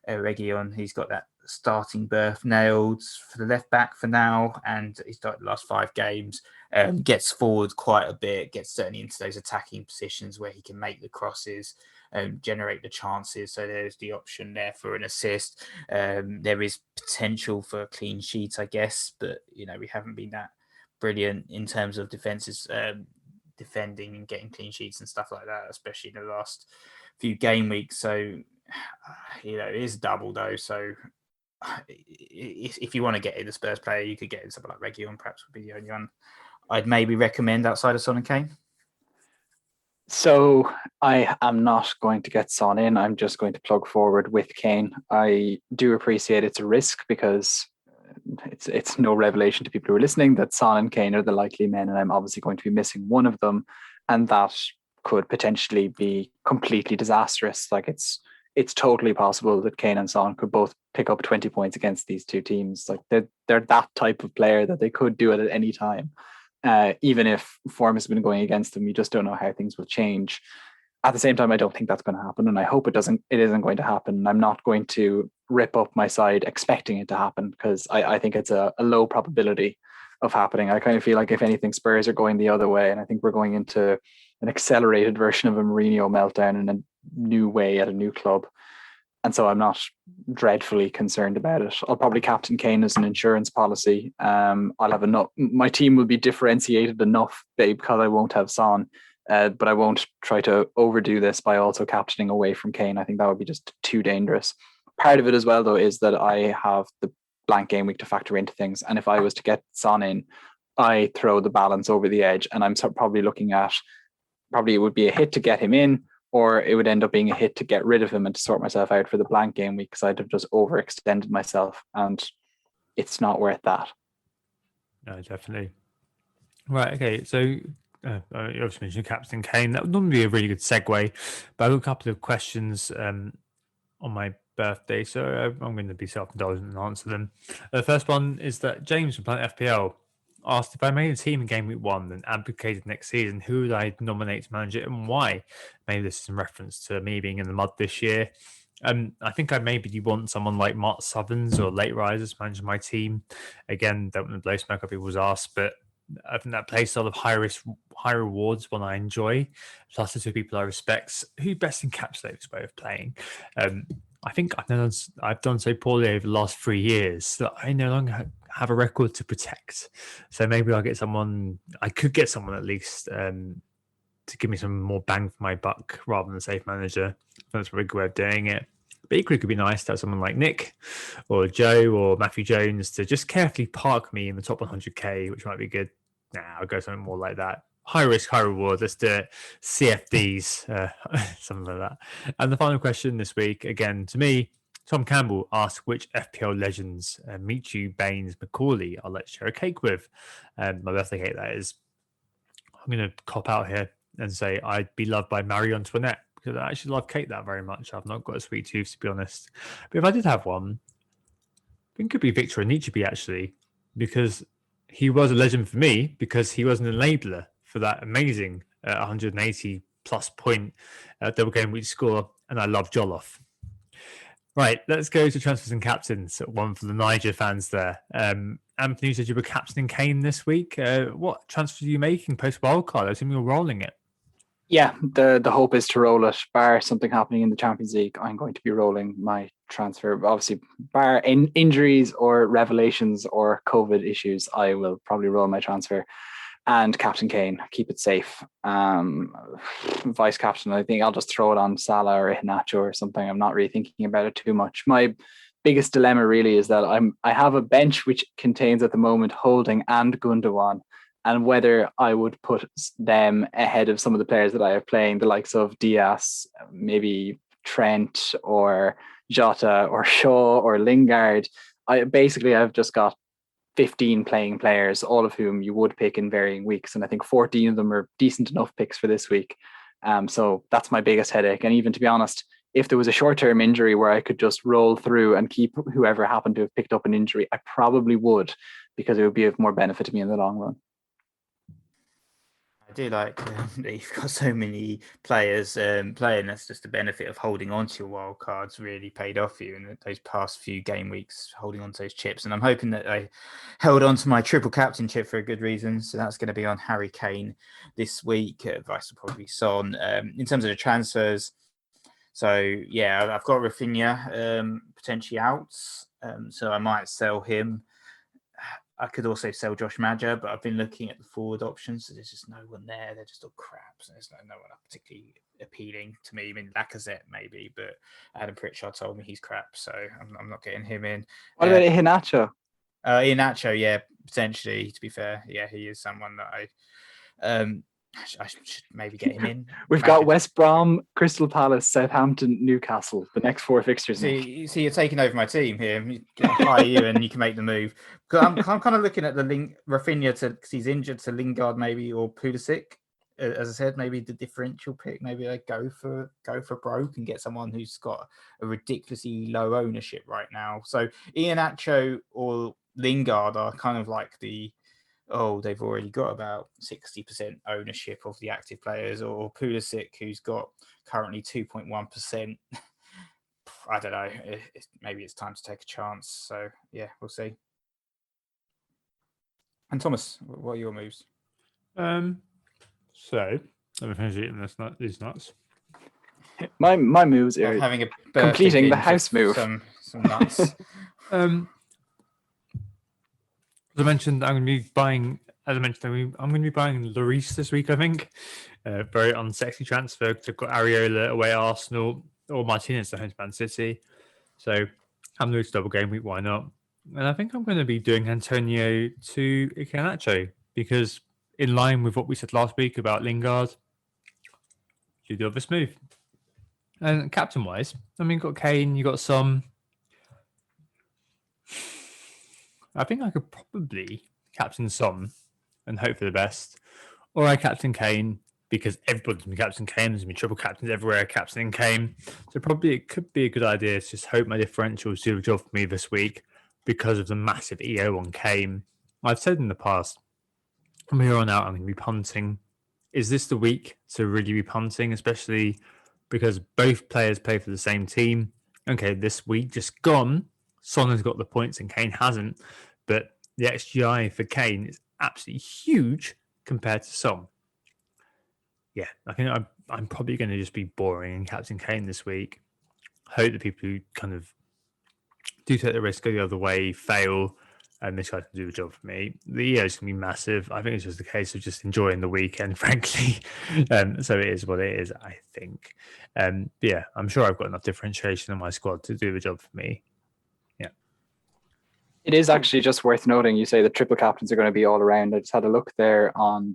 Reguilon, he's got that starting berth nailed for the left back for now, and he's got the last 5 games. Gets forward quite a bit, gets certainly into those attacking positions where he can make the crosses, generate the chances. So there's the option there for an assist. There is potential for a clean sheet, I guess, but we haven't been that brilliant in terms of defenses, defending and getting clean sheets and stuff like that, especially in the last few game weeks. So it is double though. So if you want to get in the Spurs player, you could get in something like Reguilon. Perhaps would be the only one I'd maybe recommend outside of Son and Kane. So I am not going to get Son in. I'm just going to plug forward with Kane. I do appreciate it's a risk because it's no revelation to people who are listening that Son and Kane are the likely men, and I'm obviously going to be missing one of them, and that could potentially be completely disastrous. Like it's totally possible that Kane and Son could both pick up 20 points against these two teams. Like they're that type of player that they could do it at any time. Even if form has been going against them, you just don't know how things will change. At the same time, I don't think that's going to happen, and I hope it isn't going to happen. I'm not going to rip up my side expecting it to happen because I think it's a low probability of happening. I kind of feel like if anything, Spurs are going the other way, and I think we're going into an accelerated version of a Mourinho meltdown in a new way at a new club. And so I'm not dreadfully concerned about it. I'll probably captain Kane as an insurance policy. I'll have enough. My team will be differentiated enough, because I won't have Son. But I won't try to overdo this by also captaining away from Kane. I think that would be just too dangerous. Part of it as well, though, is that I have the blank game week to factor into things. And if I was to get Son in, I throw the balance over the edge. And I'm probably looking at, it would be a hit to get him in, or it would end up being a hit to get rid of him and to sort myself out for the blank game week because I'd have just overextended myself. And it's not worth that. No, definitely. Right, okay, so you obviously mentioned Captain Kane. That would normally be a really good segue, but I've got a couple of questions on my birthday, so I'm going to be self-indulgent and answer them. The first one is that James from Planet FPL asked if I made a team in Game Week 1 and advocated next season, who would I nominate to manage it and why? Maybe this is in reference to me being in the mud this year. I think I maybe want someone like Mark Southerns or Late Risers managing my team. Again, don't want to blow smoke up people's ass, but I think that play style of high risk, high rewards one I enjoy, plus the two people I respect, who best encapsulate this way of playing. I think I've done so poorly over the last 3 years that I no longer have a record to protect. So maybe I could get someone at least to to give me some more bang for my buck rather than safe manager. That's a very good way of doing it. But equally, it could be nice to have someone like Nick or Joe or Matthew Jones to just carefully park me in the top 100k, which might be good. I'll go something more like that. High risk, high reward. Let's do it. CFDs, something like that. And the final question this week, again, to me, Tom Campbell asks which FPL legends, Michu, Baines, Macaulay, I'll let share a cake with. My birthday cake, that is. I'm going to cop out here and say I'd be loved by Marie Antoinette because I actually love cake that very much. I've not got a sweet tooth, to be honest. But if I did have one, I think it could be Victor Anichebe, actually, because he was a legend for me because he was an enabler for that amazing 180 plus point double game week score. And I love Jollof. Right, let's go to transfers and captains. One for the Niger fans there. Anthony, you said you were captaining Kane this week. What transfer are you making post wildcard? I assume you're rolling it. Yeah, the hope is to roll it. Bar something happening in the Champions League, I'm going to be rolling my transfer. Obviously, bar injuries or revelations or COVID issues, I will probably roll my transfer. And Captain Kane, keep it safe. Vice captain, I think I'll just throw it on Salah or Iheanacho or something. I'm not really thinking about it too much. My biggest dilemma really is that I have a bench which contains at the moment Holding and Gundogan, and whether I would put them ahead of some of the players that I have playing, the likes of Diaz, maybe Trent or Jota or Shaw or Lingard. I've just got 15 playing players, all of whom you would pick in varying weeks. And I think 14 of them are decent enough picks for this week. So that's my biggest headache. And even to be honest, if there was a short-term injury where I could just roll through and keep whoever happened to have picked up an injury, I probably would, because it would be of more benefit to me in the long run. I do like that you've got so many players playing. That's just the benefit of holding on to your wild cards really paid off for you in those past few game weeks, holding on to those chips. And I'm hoping that I held on to my triple captain chip for a good reason. So that's going to be on Harry Kane this week. Vice will probably Son. In terms of the transfers, so yeah, I've got Rafinha potentially out. So I might sell him. I could also sell Josh Madger, but I've been looking at the forward options. So there's just no one there. They're just all crap. So there's no one particularly appealing to me. I mean, Lacazette maybe, but Adam Pritchard told me he's crap, so I'm not getting him in. What about Iheanacho? Iheanacho, yeah, potentially. To be fair, yeah, he is someone that I should maybe get him in. We've got West Brom, Crystal Palace, Southampton, Newcastle. The next 4 fixtures. See, you're taking over my team here. Hire you, and you can make the move. I'm kind of looking at the Rafinha because he's injured to Lingard maybe or Pulisic. As I said, maybe the differential pick. Maybe I go for broke and get someone who's got a ridiculously low ownership right now. So Iheanacho or Lingard are kind of like they've already got about 60% ownership of the active players, or Pulisic, who's got currently 2.1%. I don't know. Maybe it's time to take a chance. So, yeah, we'll see. And Thomas, what are your moves? So, let me finish eating these nuts. My moves are having completing the house move. Some nuts. As I mentioned, I'm going to be buying. As I mentioned, I'm going to be buying Lloris this week. I think very unsexy transfer. I've got Areola away at Arsenal or Martinez at home to Man City. So I'm Lloris double game week. Why not? And I think I'm going to be doing Antonio to Iheanacho because, in line with what we said last week about Lingard, you do this move. And captain wise, I mean, you've got Kane, you got some. I think I could probably captain Son and hope for the best. Or I captain Kane because everybody's been captain Kane. There's been triple captains everywhere captaining Kane. So probably it could be a good idea to just hope my differentials do a job for me this week because of the massive EO on Kane. I've said in the past, from here on out, I'm going to be punting. Is this the week to really be punting, especially because both players play for the same team? Okay, this week just gone. Son has got the points and Kane hasn't, but the XGI for Kane is absolutely huge compared to Son. Yeah, I think I'm probably going to just be boring and captain Kane this week. Hope the people who kind of do take the risk, go the other way, fail, and this guy can do the job for me. The EO is going to be massive. I think it's just a case of just enjoying the weekend, frankly. So it is what it is, I think. Yeah, I'm sure I've got enough differentiation in my squad to do the job for me. Yeah. It is actually just worth noting, you say the triple captains are going to be all around. I just had a look there on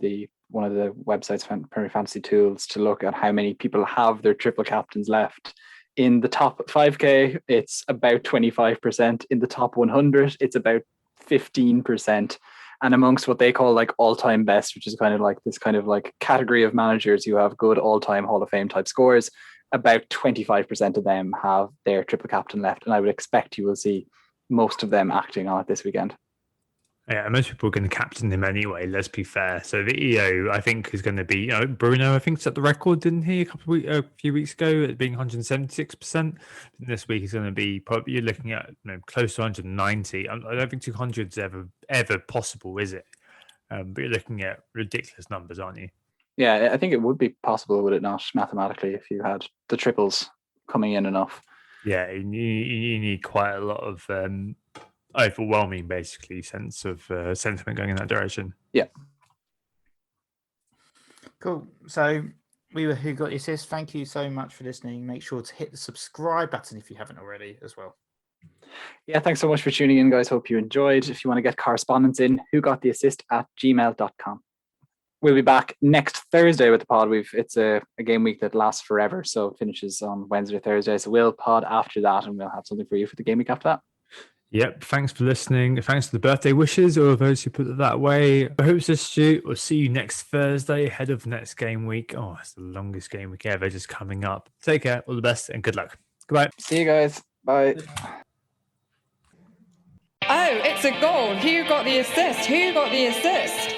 one of the websites, Premier Fantasy Tools, to look at how many people have their triple captains left. In the top 5K, it's about 25%. In the top 100, it's about 15%. And amongst what they call like all-time best, which is kind of like this kind of like category of managers who have good all-time Hall of Fame type scores, about 25% of them have their triple captain left. And I would expect you will see most of them acting on it this weekend. Yeah, most people are going to captain him anyway, let's be fair. So the EO, I think, is going to be, Bruno, I think, set the record, didn't he, a few weeks ago, at being 176%. This week is going to be probably, you're looking at close to 190. I don't think 200 is ever possible, is it? But you're looking at ridiculous numbers, aren't you? Yeah, I think it would be possible, would it not, mathematically, if you had the triples coming in enough. Yeah, you need quite a lot of overwhelming, basically, sense of sentiment going in that direction. Yeah. Cool. So we were Who Got the Assist. Thank you so much for listening. Make sure to hit the subscribe button if you haven't already as well. Yeah, thanks so much for tuning in, guys. Hope you enjoyed. If you want to get correspondence in, whogottheassist@gmail.com. We'll be back next Thursday with the pod. It's a game week that lasts forever, so it finishes on Wednesday or Thursday. So we'll pod after that, and we'll have something for you for the game week after that. Yep, thanks for listening. Thanks for the birthday wishes, or those who put it that way. I hope so, Stu. We'll see you next Thursday ahead of next game week. Oh, it's the longest game week ever just coming up. Take care, all the best, and good luck. Goodbye. See you guys. Bye. Oh, it's a goal. Who got the assist? Who got the assist?